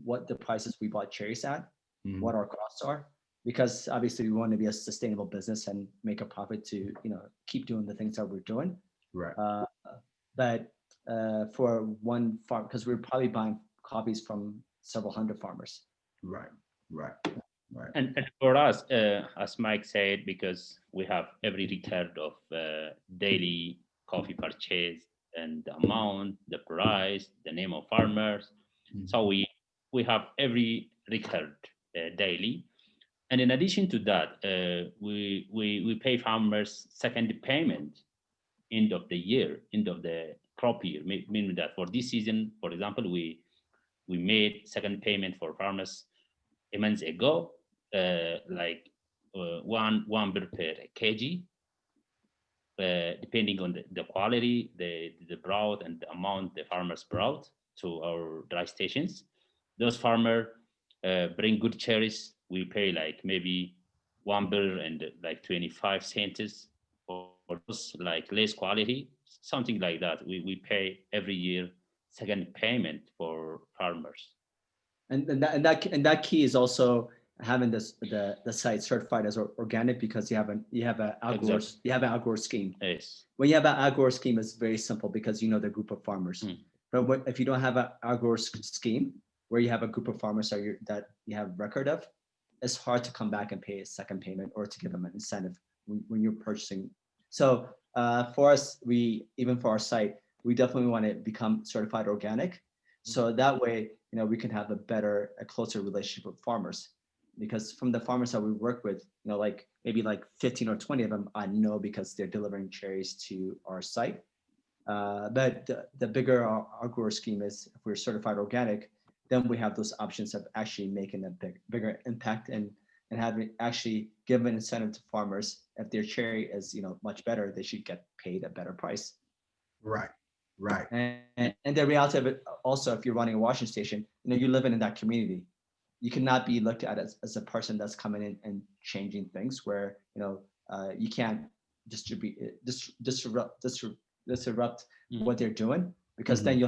what the prices we bought cherries at, what our costs are, because obviously we want to be a sustainable business and make a profit to keep doing the things that we're doing. Right. But for one farm, because we're probably buying coffees from several hundred farmers. Right. And for us, as Mike said, because we have every record of daily coffee purchase and the amount, the price, the name of farmers. So we have every record daily. And in addition to that, we pay farmers second payment end of the year, end of the crop year, meaning that for this season, for example, we made second payment for farmers a month ago, like one birr per kg, depending on the quality, the brought and the amount the farmers brought to our dry stations. Those farmers bring good cherries. We pay like maybe 1 birr and like 25 cents. For those like less quality, something like that, we pay every year second payment for farmers. And that key is also having the site certified as organic, because you have an Agor scheme. Yes. When you have an Agor scheme, it's very simple because you know the group of farmers. But if you don't have an Agor scheme where you have a group of farmers that you have record of, it's hard to come back and pay a second payment or to give them an incentive when you're purchasing. So for us, even for our site, we definitely want to become certified organic. So that way, we can have a closer relationship with farmers, because from the farmers that we work with, like maybe like 15 or 20 of them, I know because they're delivering cherries to our site. But the bigger our grower scheme is, if we're certified organic, then we have those options of actually making a bigger impact and having actually give an incentive to farmers. If their cherry is much better, they should get paid a better price. Right. And the reality of it also, if you're running a washing station, you're living in that community. You cannot be looked at as a person that's coming in and changing things, where you can't disrupt what they're doing, because then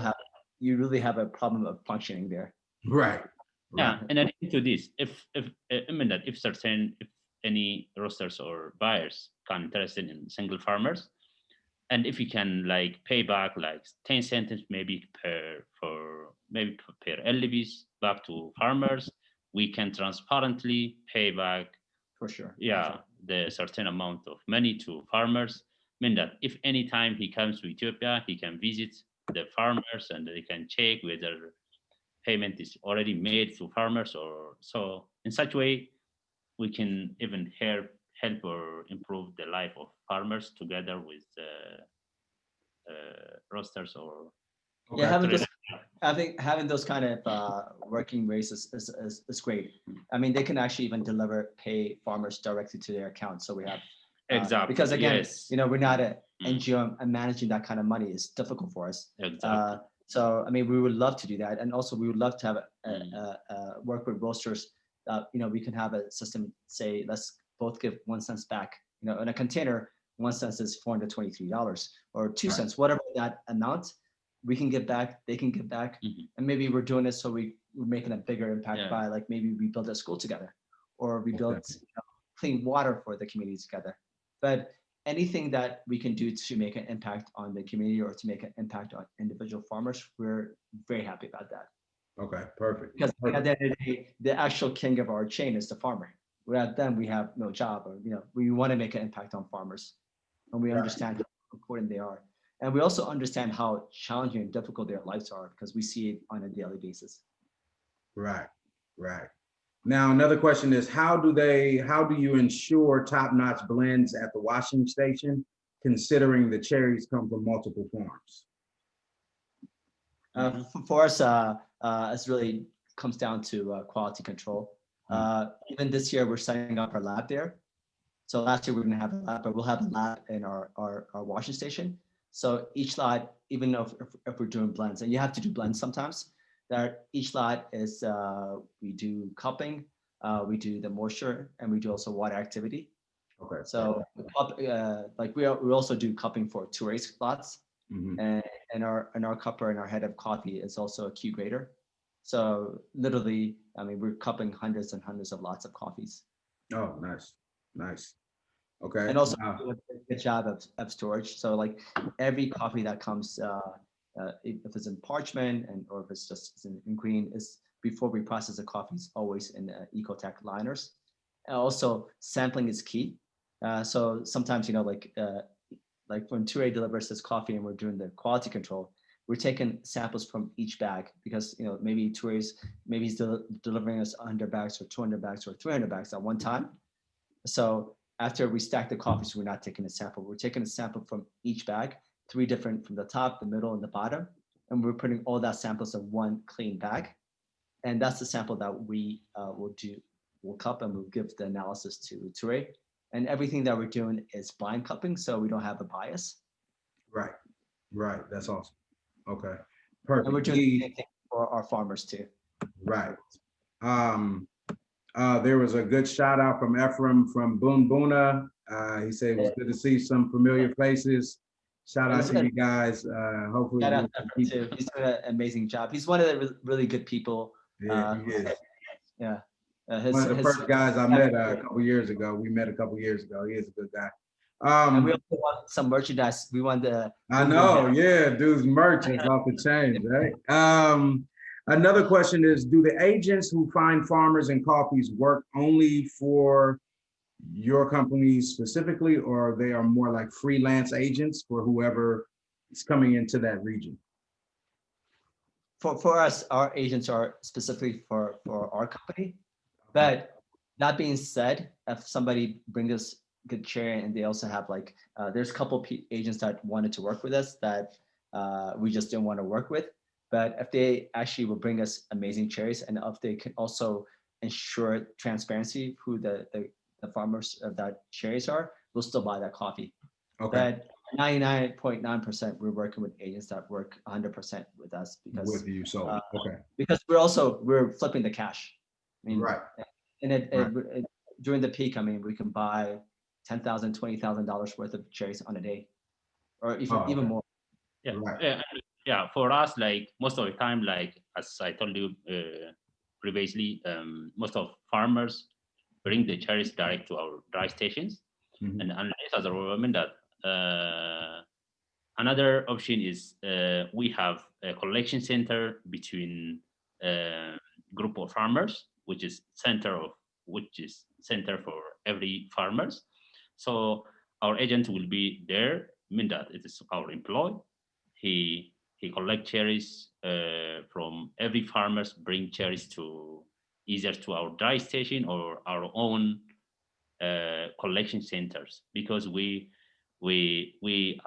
you really have a problem of functioning there. Right. Yeah, and adding to this, if I mean that if any roasters or buyers can interested in single farmers, and if you can like pay back like 10 cents maybe per LBs back to farmers, we can transparently pay back For sure. the certain amount of money to farmers. I mean that if anytime he comes to Ethiopia, he can visit the farmers and they can check whether payment is already made to farmers, or so in such way we can even help or improve the life of farmers together with roasters or having those kind of working ways is great. I mean, they can actually even pay farmers directly to their account. So we have exactly, because again, yes. we're not an NGO, and managing that kind of money is difficult for us. Exactly. So I mean, we would love to do that, and also we would love to have work with roasters. We can have a system. Say, let's both give 1 cent back. In a container, 1 cent is $423 or 2 cents, whatever that amount. We can give back. They can give back, and maybe we're doing this so we're making a bigger impact by like maybe we build a school together, or we build clean water for the community together. But anything that we can do to make an impact on the community or to make an impact on individual farmers, we're very happy about that. Okay, perfect. Because at the end of the day, the actual king of our chain is the farmer. Without them, we have no job, or we want to make an impact on farmers, and we understand how important they are, and we also understand how challenging and difficult their lives are because we see it on a daily basis. Right. Now, another question is, how do you ensure top-notch blends at the washing station, considering the cherries come from multiple farms? For us, it really comes down to quality control. Even this year, we're setting up our lab there. So last year we didn't have a lab, but we'll have a lab in our washing station. So each lot, even if we're doing blends, and you have to do blends sometimes, that each lot is, we do cupping, we do the moisture, and we do also water activity. Okay. So like we also do cupping for Ture lots, and our cupper and our head of coffee is also a Q grader. So literally, I mean, we're cupping hundreds and hundreds of lots of coffees. Oh, nice. Okay. And also do a good job of storage. So like every coffee that comes, if it's in parchment or if it's just in green, is before we process the coffee, is always in Ecotech liners. And also sampling is key. So sometimes, like when Ture delivers this coffee and we're doing the quality control, we're taking samples from each bag because, maybe he's delivering us 100 bags or 200 bags or 300 bags at one time. So after we stack the coffees, we're not taking a sample. We're taking a sample from each bag, 3 different from the top, the middle, and the bottom. And we're putting all that samples in one clean bag. And that's the sample that we we'll cup and we'll give the analysis to Ture. And everything that we're doing is blind cupping, so we don't have a bias. Right. That's awesome. Okay. Perfect. And we're doing the same thing for our farmers too. Right. There was a good shout out from Ephraim from Boon Boona. He said it was good to see some familiar faces. Shout out to you guys. Hopefully, shout out to Ephraim too. He's doing an amazing job. He's one of the really good people. Yeah, he is. Yeah. One of the first guys I met a couple years ago. We met a couple years ago. He is a good guy. And we also want some merchandise. We want the. I know, yeah, dude's merch is off the chain, right? Another question is, do the agents who find farmers and coffees work only for your company specifically, or they are more like freelance agents for whoever is coming into that region? For us, our agents are specifically for our company. But that being said, if somebody brings us good cherry and they also have like, there's a couple agents that wanted to work with us that we just didn't want to work with. But if they actually will bring us amazing cherries, and if they can also ensure transparency who the farmers of that cherries are, we'll still buy that coffee. Okay. But 99.9% we're working with agents that work 100% with us because with you, so okay. Because we're flipping the cash. I mean, right. And during the peak, I mean, we can buy $10,000, $20,000 worth of cherries on a day, or Oh, even okay. more. Yeah, Right. yeah. For us, like most of the time, like as I told you previously, most of farmers bring the cherries direct to our dry stations, Mhm. and unless as a government that another option is we have a collection center between group of farmers, which is center for every farmers. So our agent will be there, mean that it is our employee. He collect cherries from every farmers, bring cherries to either to our dry station or our own collection centers, because we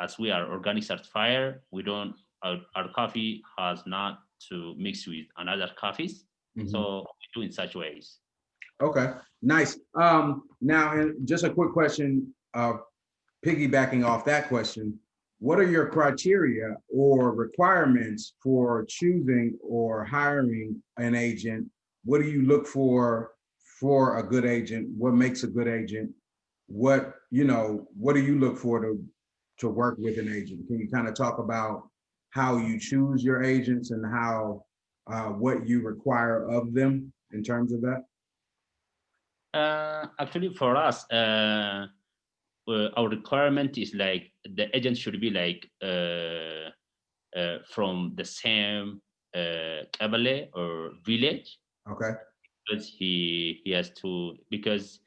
as we are organic certifier, we don't our coffee has not to mix with another coffees, Mhm. so we do in such ways. Okay, nice. Now, and just a quick question, piggybacking off that question, what are your criteria or requirements for choosing or hiring an agent? What do you look for a good agent? What makes a good agent? What, what do you look for to work with an agent? Can you kind of talk about how you choose your agents and how what you require of them in terms of that? Actually, for us, our requirement is like the agent should be like from the same kabale or village, Okay. because he has to, because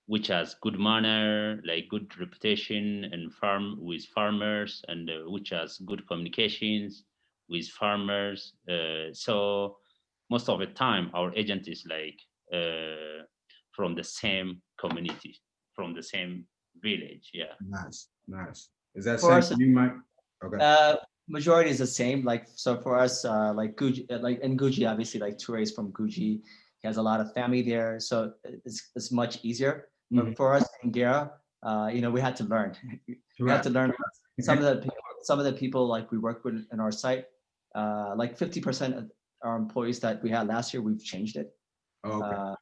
which has good manner, like good reputation and farm with farmers, and which has good communications with farmers. So most of the time, our agent is like from the same community, from the same village. Yeah. Nice, nice. Is that For same us, for you, Mike? Okay. majority is the same. Like, so for us, like Guji, like in Guji, obviously, like Ture is from Guji. He has a lot of family there, so it's much easier. Mhm. But for us in Gera, we had to learn. We had Right. to learn some of the people like we work with in our site. Like 50% of our employees that we had last year, we've changed it. Oh, okay.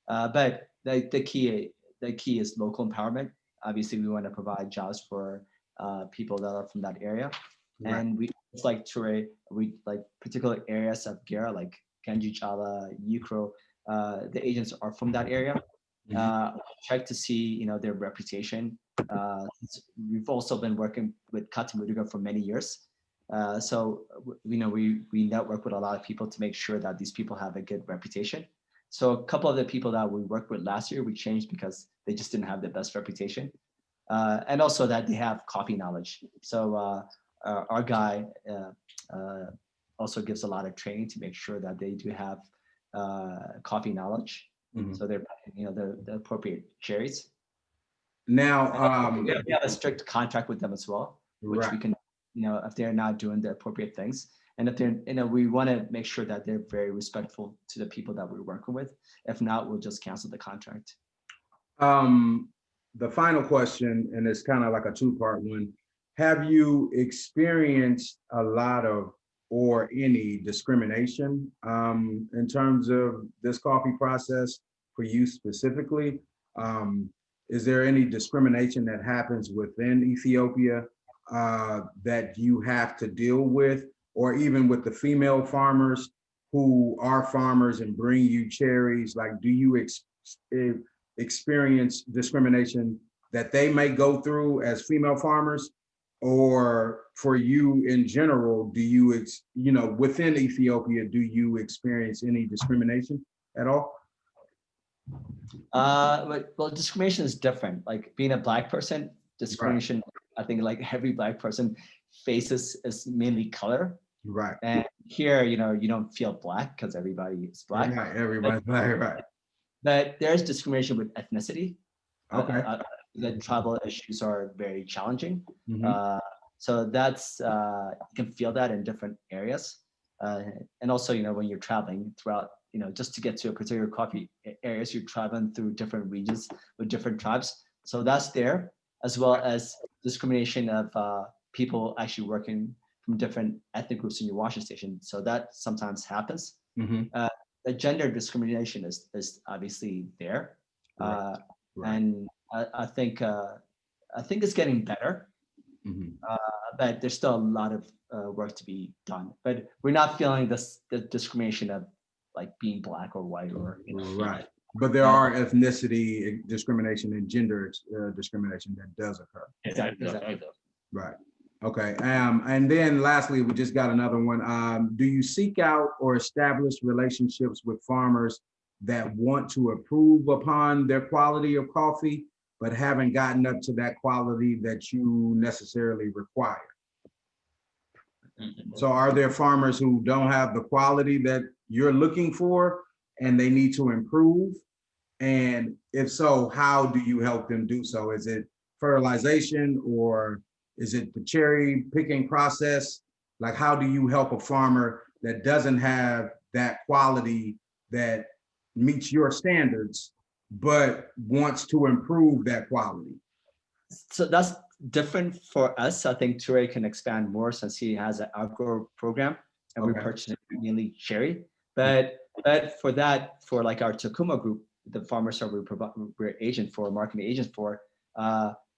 But the key is local empowerment. Obviously, we want to provide jobs for people that are from that area. Right. And we, it's like Ture, we like particular areas of Gera, like Genji Chala, Ukro, the agents are from that area. Check to see, their reputation. We've also been working with Katimuduga for many years. So, we network with a lot of people to make sure that these people have a good reputation. So a couple of the people that we worked with last year, we changed because they just didn't have the best reputation. And also that they have coffee knowledge. So our guy also gives a lot of training to make sure that they do have coffee knowledge. Mhm. So they're, the appropriate cherries. Now, We have a strict contract with them as well, which right. we can, if they're not doing the appropriate things. And if they're, we want to make sure that they're very respectful to the people that we're working with. If not, we'll just cancel the contract. The final question, and it's kind of like a two-part one. Have you experienced a lot of or any discrimination in terms of this coffee process for you specifically? Is there any discrimination that happens within Ethiopia that you have to deal with, or even with the female farmers who are farmers and bring you cherries? Like, do you experience discrimination that they may go through as female farmers, or for you in general, do you, within Ethiopia, do you experience any discrimination at all? Well, discrimination is different. Like being a Black person, discrimination, I think like every Black person faces is mainly color. Right. And here, you don't feel Black because everybody is Black. Right. Everybody's Black, right. But there's discrimination with ethnicity. Okay. The tribal issues are very challenging. Mhm. So that's, you can feel that in different areas. And also, when you're traveling throughout, just to get to a particular coffee areas, you're traveling through different regions with different tribes. So that's there, as well as discrimination of people actually working from different ethnic groups in your washing station. So that sometimes happens. The gender discrimination is obviously there. Right. And I think it's getting better, but there's still a lot of work to be done. But we're not feeling the discrimination of like being black or white or Right. But there are ethnicity discrimination and gender discrimination that does occur. Exactly. Right. Okay. And then lastly, we just got another one. Do you seek out or establish relationships with farmers that want to improve upon their quality of coffee, but haven't gotten up to that quality that you necessarily require? So are there farmers who don't have the quality that you're looking for and they need to improve? And if so, how do you help them do so? Is it fertilization or is it the cherry picking process? Like, how do you help a farmer that doesn't have that quality that meets your standards, but wants to improve that quality? So that's different for us. I think Ture can expand more since he has an outgrow program and we purchase mainly cherry. But for that, for like our Takuma group, the farmers that we're agent for, marketing agent for,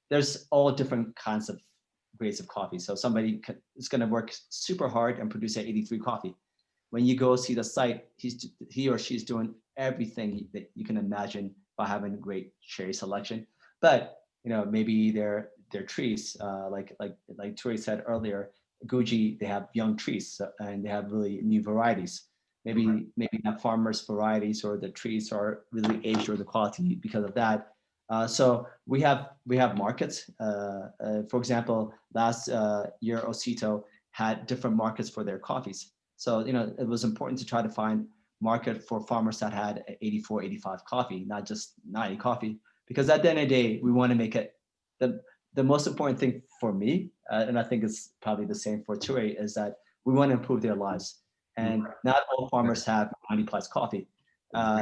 there's all different kinds of grades of coffee. So somebody is going to work super hard and produce an 83 coffee. When you go see the site, he or she's doing everything that you can imagine by having a great cherry selection. But maybe their trees, like Ture said earlier, Guji, they have young trees and they have really new varieties. Maybe not farmers' varieties or the trees are really aged or the quality because of that. So we have markets. For example, last year Osito had different markets for their coffees. So it was important to try to find market for farmers that had 84, 85 coffee, not just 90 coffee. Because at the end of the day, we want to make it the most important thing for me, and I think it's probably the same for Ture, is that we want to improve their lives. And not all farmers have 90 plus coffee.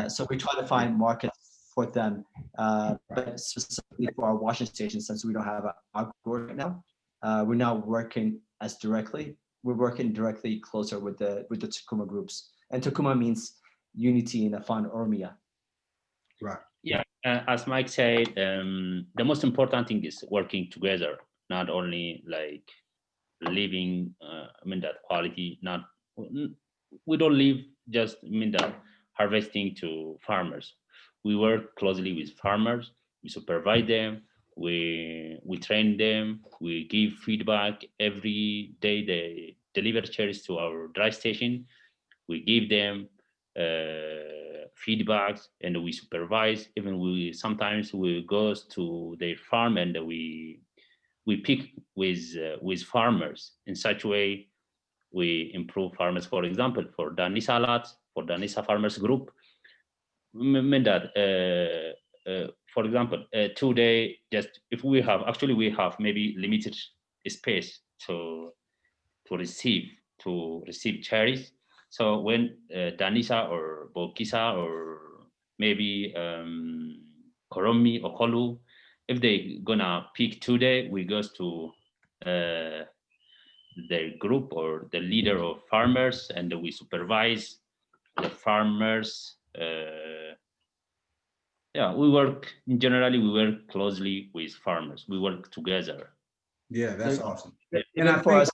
So we try to find markets for them, but specifically for our washing station, since we don't have our grower right now, we're not working as directly. We're working directly closer with the Takuma groups. And Takuma means unity in a fun Oromia. Right. Yeah, as Mike said, the most important thing is working together, not only like living, that quality, we don't live just that harvesting to farmers. We work closely with farmers, we supervise them, we train them, we give feedback every day. They deliver cherries to our dry station. We give them feedbacks and we supervise. Even sometimes we go to their farm and we pick with farmers. In such a way, we improve farmers. For example, for the Nisa lots, for the Nisa farmers group, for example, today, just if we have maybe limited space to receive cherries. So when Danisa or Bokisa or maybe Koromi or Kolu, if they gonna pick today, we goes to their group or the leader of farmers and we supervise the farmers. We work closely with farmers. We work together. Yeah, that's awesome. And for us,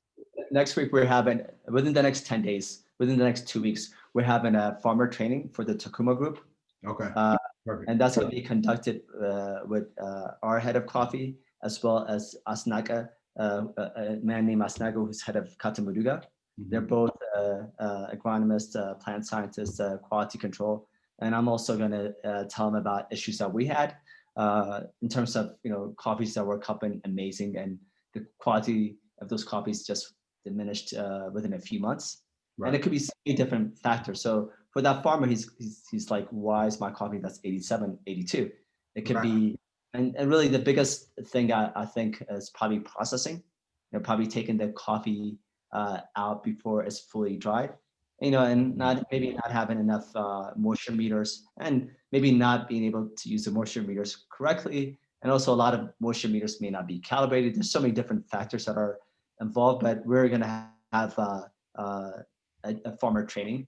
next week we're having, within the next 10 days, within the next 2 weeks, we're having a farmer training for the Takuma group. Okay. Perfect. And that's going to be conducted with our head of coffee, as well as Asnaga, a man named Asnaga, who's head of Katamuduga. They're both agronomists, plant scientists, quality control. And I'm also going to tell them about issues that we had in terms of coffees that were cupping amazing, and the quality of those coffees just diminished within a few months. Right. And it could be so many different factors. So for that farmer, he's like, why is my coffee that's 87, 82? It could be, and really the biggest thing I think is probably processing. Probably taking the coffee out before it's fully dried. And not having enough moisture meters, and maybe not being able to use the moisture meters correctly. And also a lot of moisture meters may not be calibrated. There's so many different factors that are involved, but we're going to have a farmer training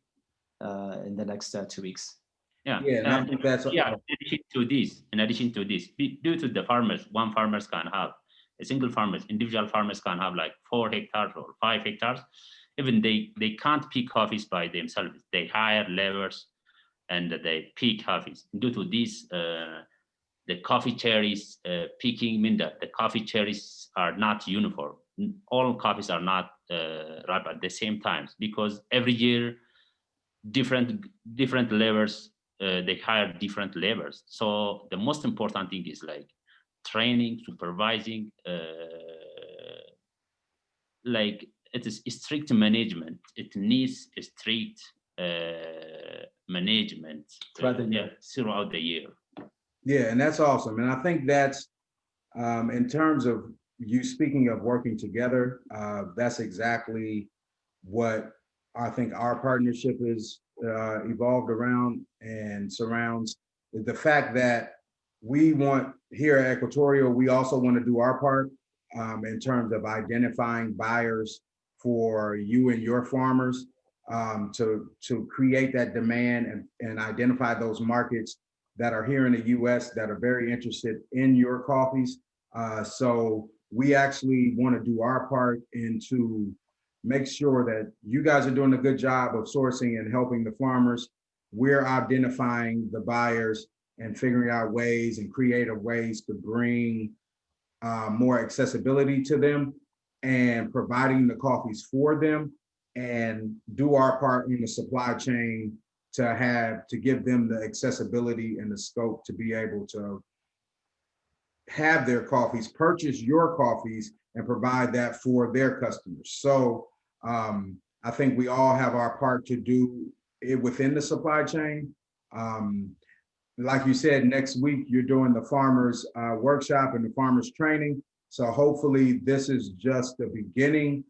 in the next 2 weeks. Yeah. Yeah, and I think that's yeah. In addition to this, due to the farmers, one farmers can have a single farmers, individual farmers can have like 4 hectares or 5 hectares. Even they can't pick coffees by themselves. They hire laborers and they pick coffees. Due to this, the coffee cherries picking mean that the coffee cherries are not uniform. All coffees are not ripe at the same time, because every year different laborers they hire different laborers. So the most important thing is like training, supervising, like it is strict management. It needs a strict management throughout the year. Yeah, and that's awesome. And I think that's in terms of you speaking of working together, that's exactly what I think our partnership is evolved around and surrounds. The fact that we want here at Equatorial, we also want to do our part in terms of identifying buyers for you and your farmers to create that demand and identify those markets that are here in the US that are very interested in your coffees. So we actually want to do our part into make sure that you guys are doing a good job of sourcing and helping the farmers. We're identifying the buyers and figuring out ways and creative ways to bring more accessibility to them and providing the coffees for them, and do our part in the supply chain to give them the accessibility and the scope to be able to have their coffees, purchase your coffees, and provide that for their customers. So I think we all have our part to do it within the supply chain. Like you said, next week you're doing the farmers workshop and the farmers training. So hopefully this is just the beginning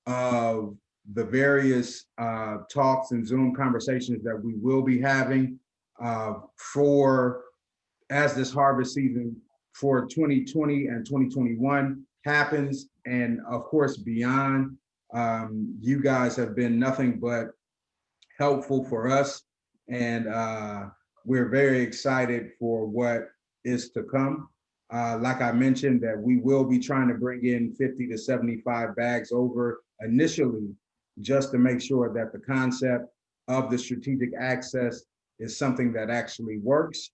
of the various talks and Zoom conversations that we will be having as this harvest season for 2020 and 2021 happens. And of course, beyond, you guys have been nothing but helpful for us. And we're very excited for what is to come. Like I mentioned, that we will be trying to bring in 50 to 75 bags over initially, just to make sure that the concept of the strategic access is something that actually works.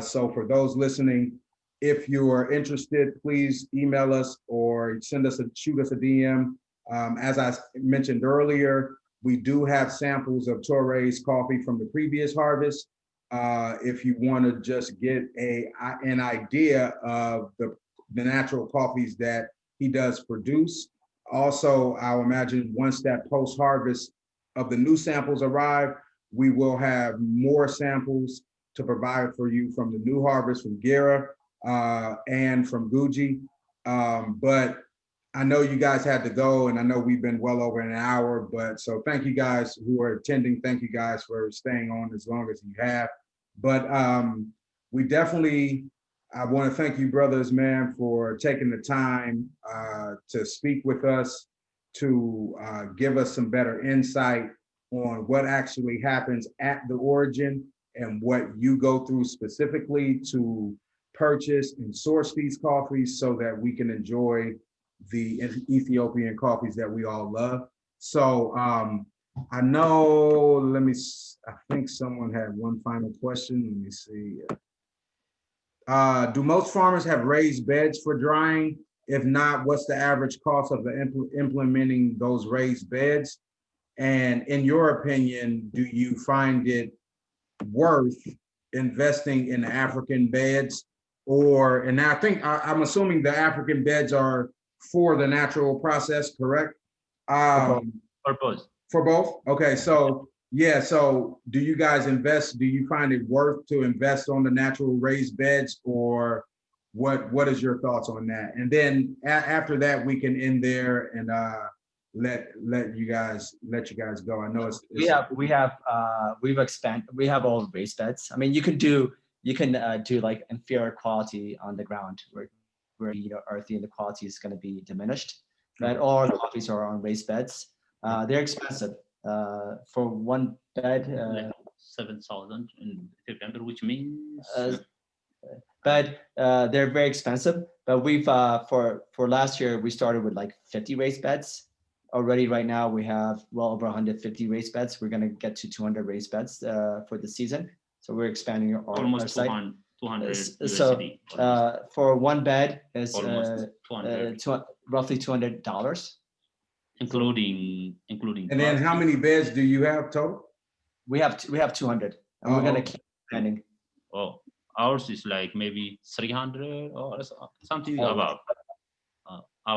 So for those listening, if you are interested, please email us or shoot us a DM. As I mentioned earlier, we do have samples of Ture's coffee from the previous harvest. If you want to just get an idea of the natural coffees that he does produce. Also, I'll imagine once that post-harvest of the new samples arrive, we will have more samples to provide for you from the new harvest from Gera and from Guji. But I know you guys had to go, and I know we've been well over an hour, but so thank you guys who are attending. Thank you guys for staying on as long as you have. But we definitely, I want to thank you brothers, man, for taking the time to speak with us, to give us some better insight on what actually happens at the origin and what you go through specifically to purchase and source these coffees so that we can enjoy the Ethiopian coffees that we all love. So I know, I think someone had one final question. Let me see. Do most farmers have raised beds for drying? If not, what's the average cost of implementing those raised beds? And in your opinion, do you find it worth investing in African beds? And I think, I'm assuming the African beds are for the natural process, correct? For both. For both? Okay, so yeah, so do you guys do you find it worth to invest on the natural raised beds, or what is your thoughts on that? And then after that, we can end there and let you guys go. I know we've expanded. We have all raised beds. I mean, you can do like inferior quality on the ground where earthy and the quality is going to be diminished. Right? All the coffees are on raised beds. They're expensive. For one bed, 7,000 in Ethiopian, which means but they're very expensive. But we've for last year we started with like 50 raised beds. Already right now we have well over 150 raised beds. We're gonna get to 200 raised beds for the season. So we're expanding our almost site. 200 So USD. for one bed is Almost 200. roughly $200. including. And then how many beds do you have total? We have 200, and we're gonna keep expanding. Oh, ours is like maybe 300 or something Oh, above.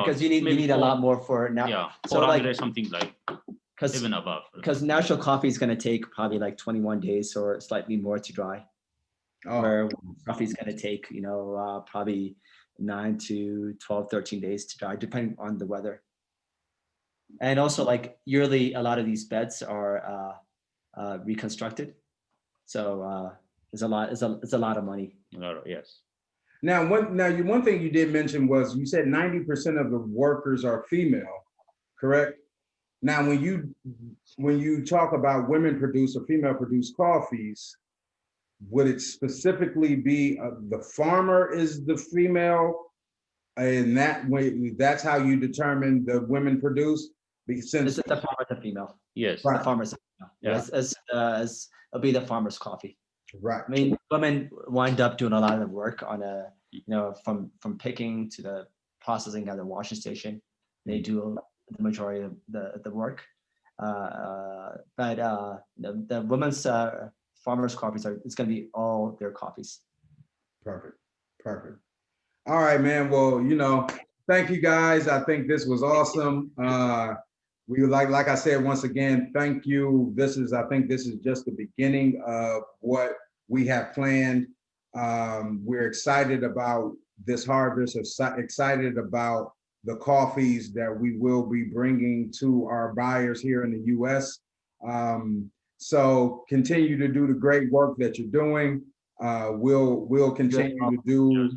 Because you need a lot more for now. Yeah, So 400 like, something like even above. Because natural coffee is going to take probably like 21 days or slightly more to dry. Where coffee is going to take, probably 9 to 12, 13 days to dry, depending on the weather. And also like yearly, a lot of these beds are reconstructed. So it's a lot of money. Yes. Now, one thing you did mention was you said 90% of the workers are female, correct? Now, when you talk about women produce or female produced coffees, would it specifically be the farmer is the female, and that way that's how you determine the women produce? Because since the farmer's a female. Yes. The farmer's a female. Yeah. As it'll be the farmer's coffee. Right. I mean, women wind up doing a lot of work on from picking to the processing at the washing station. They do the majority of the work. But the women's farmers' coffees it's going to be all their coffees. Perfect. All right, man. Well, thank you guys. I think this was awesome. We would like I said, once again, thank you. I think this is just the beginning of what we have planned. We're excited about this harvest, excited about the coffees that we will be bringing to our buyers here in the US. So continue to do the great work that you're doing. We'll continue to do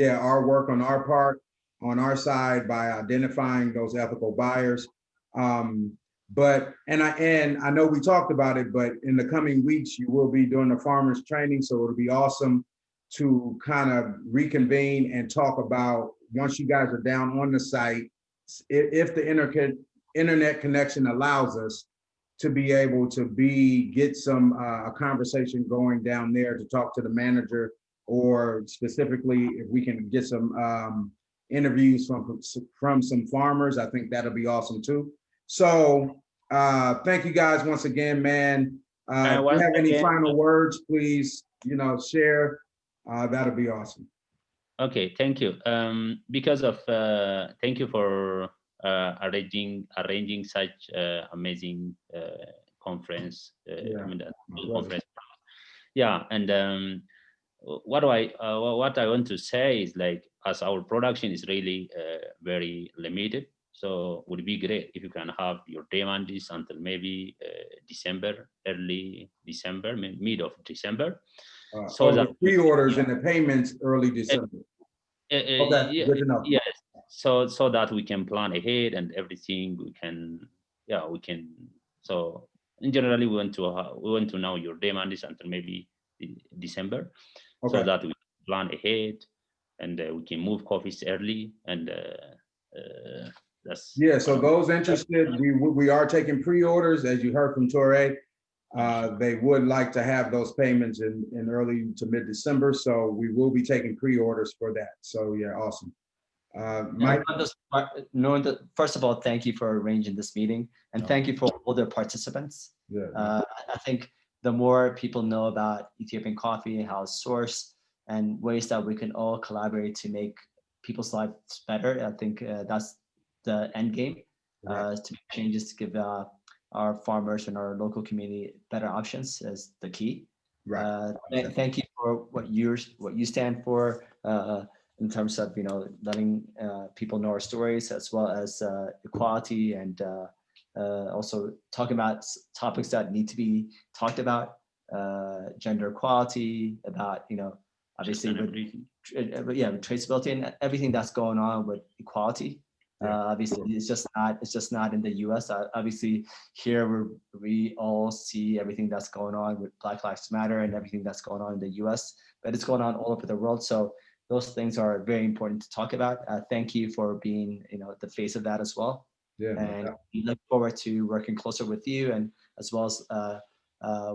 our work on our part, on our side, by identifying those ethical buyers. But I know we talked about it, but in the coming weeks, you will be doing the farmers training. So it'll be awesome to kind of reconvene and talk about, once you guys are down on the site, if the internet connection allows us to be able to get some a conversation going down there to talk to the manager, or specifically if we can get some interviews from some farmers, I think that'll be awesome too. So thank you guys once again, man. If you have any final words, please, share. That'll be awesome. Okay, thank you. Thank you for arranging such amazing conference. Conference. Yeah, and what I want to say is, like, as our production is really very limited, so it would be great if you can have your demands until maybe December, early December, mid of December. So the pre-orders and the payments early December. Okay, good to know. Yes, so that we can plan ahead and everything. We can. So in generally, we want to know your demands until maybe December, so that we plan ahead and we can move coffees early, and that's. Yeah. So those interested, we are taking pre-orders, as you heard from Ture. They would like to have those payments in early to mid-December, so we will be taking pre-orders for that. So yeah, awesome. Mike? First of all, thank you for arranging this meeting, and thank you for all the participants. Yeah. I think the more people know about Ethiopian coffee and how it's sourced and ways that we can all collaborate to make people's lives better, I think that's the end game, to make changes to give our farmers and our local community better options is the key. Right. Thank you for what you stand for in terms of letting people know our stories, as well as equality, and also talking about topics that need to be talked about, gender equality, about obviously with traceability and everything that's going on with equality. Obviously, it's just not in the U.S. Obviously, here we all see everything that's going on with Black Lives Matter and everything that's going on in the U.S., but it's going on all over the world. So those things are very important to talk about. Thank you for being, the face of that as well. Yeah. And we look forward to working closer with you, and as well as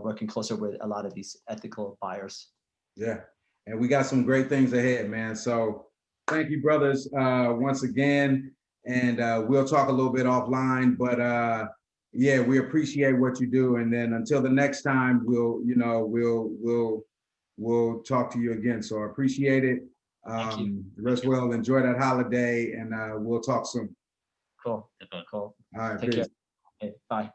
working closer with a lot of these ethical buyers. Yeah. And we got some great things ahead, man. So thank you, brothers, once again. And we'll talk a little bit offline, but yeah, we appreciate what you do. And then until the next time, we'll talk to you again. So I appreciate it. Rest well, enjoy that holiday, and we'll talk soon. Cool. All right, Take peace. care. Okay, bye.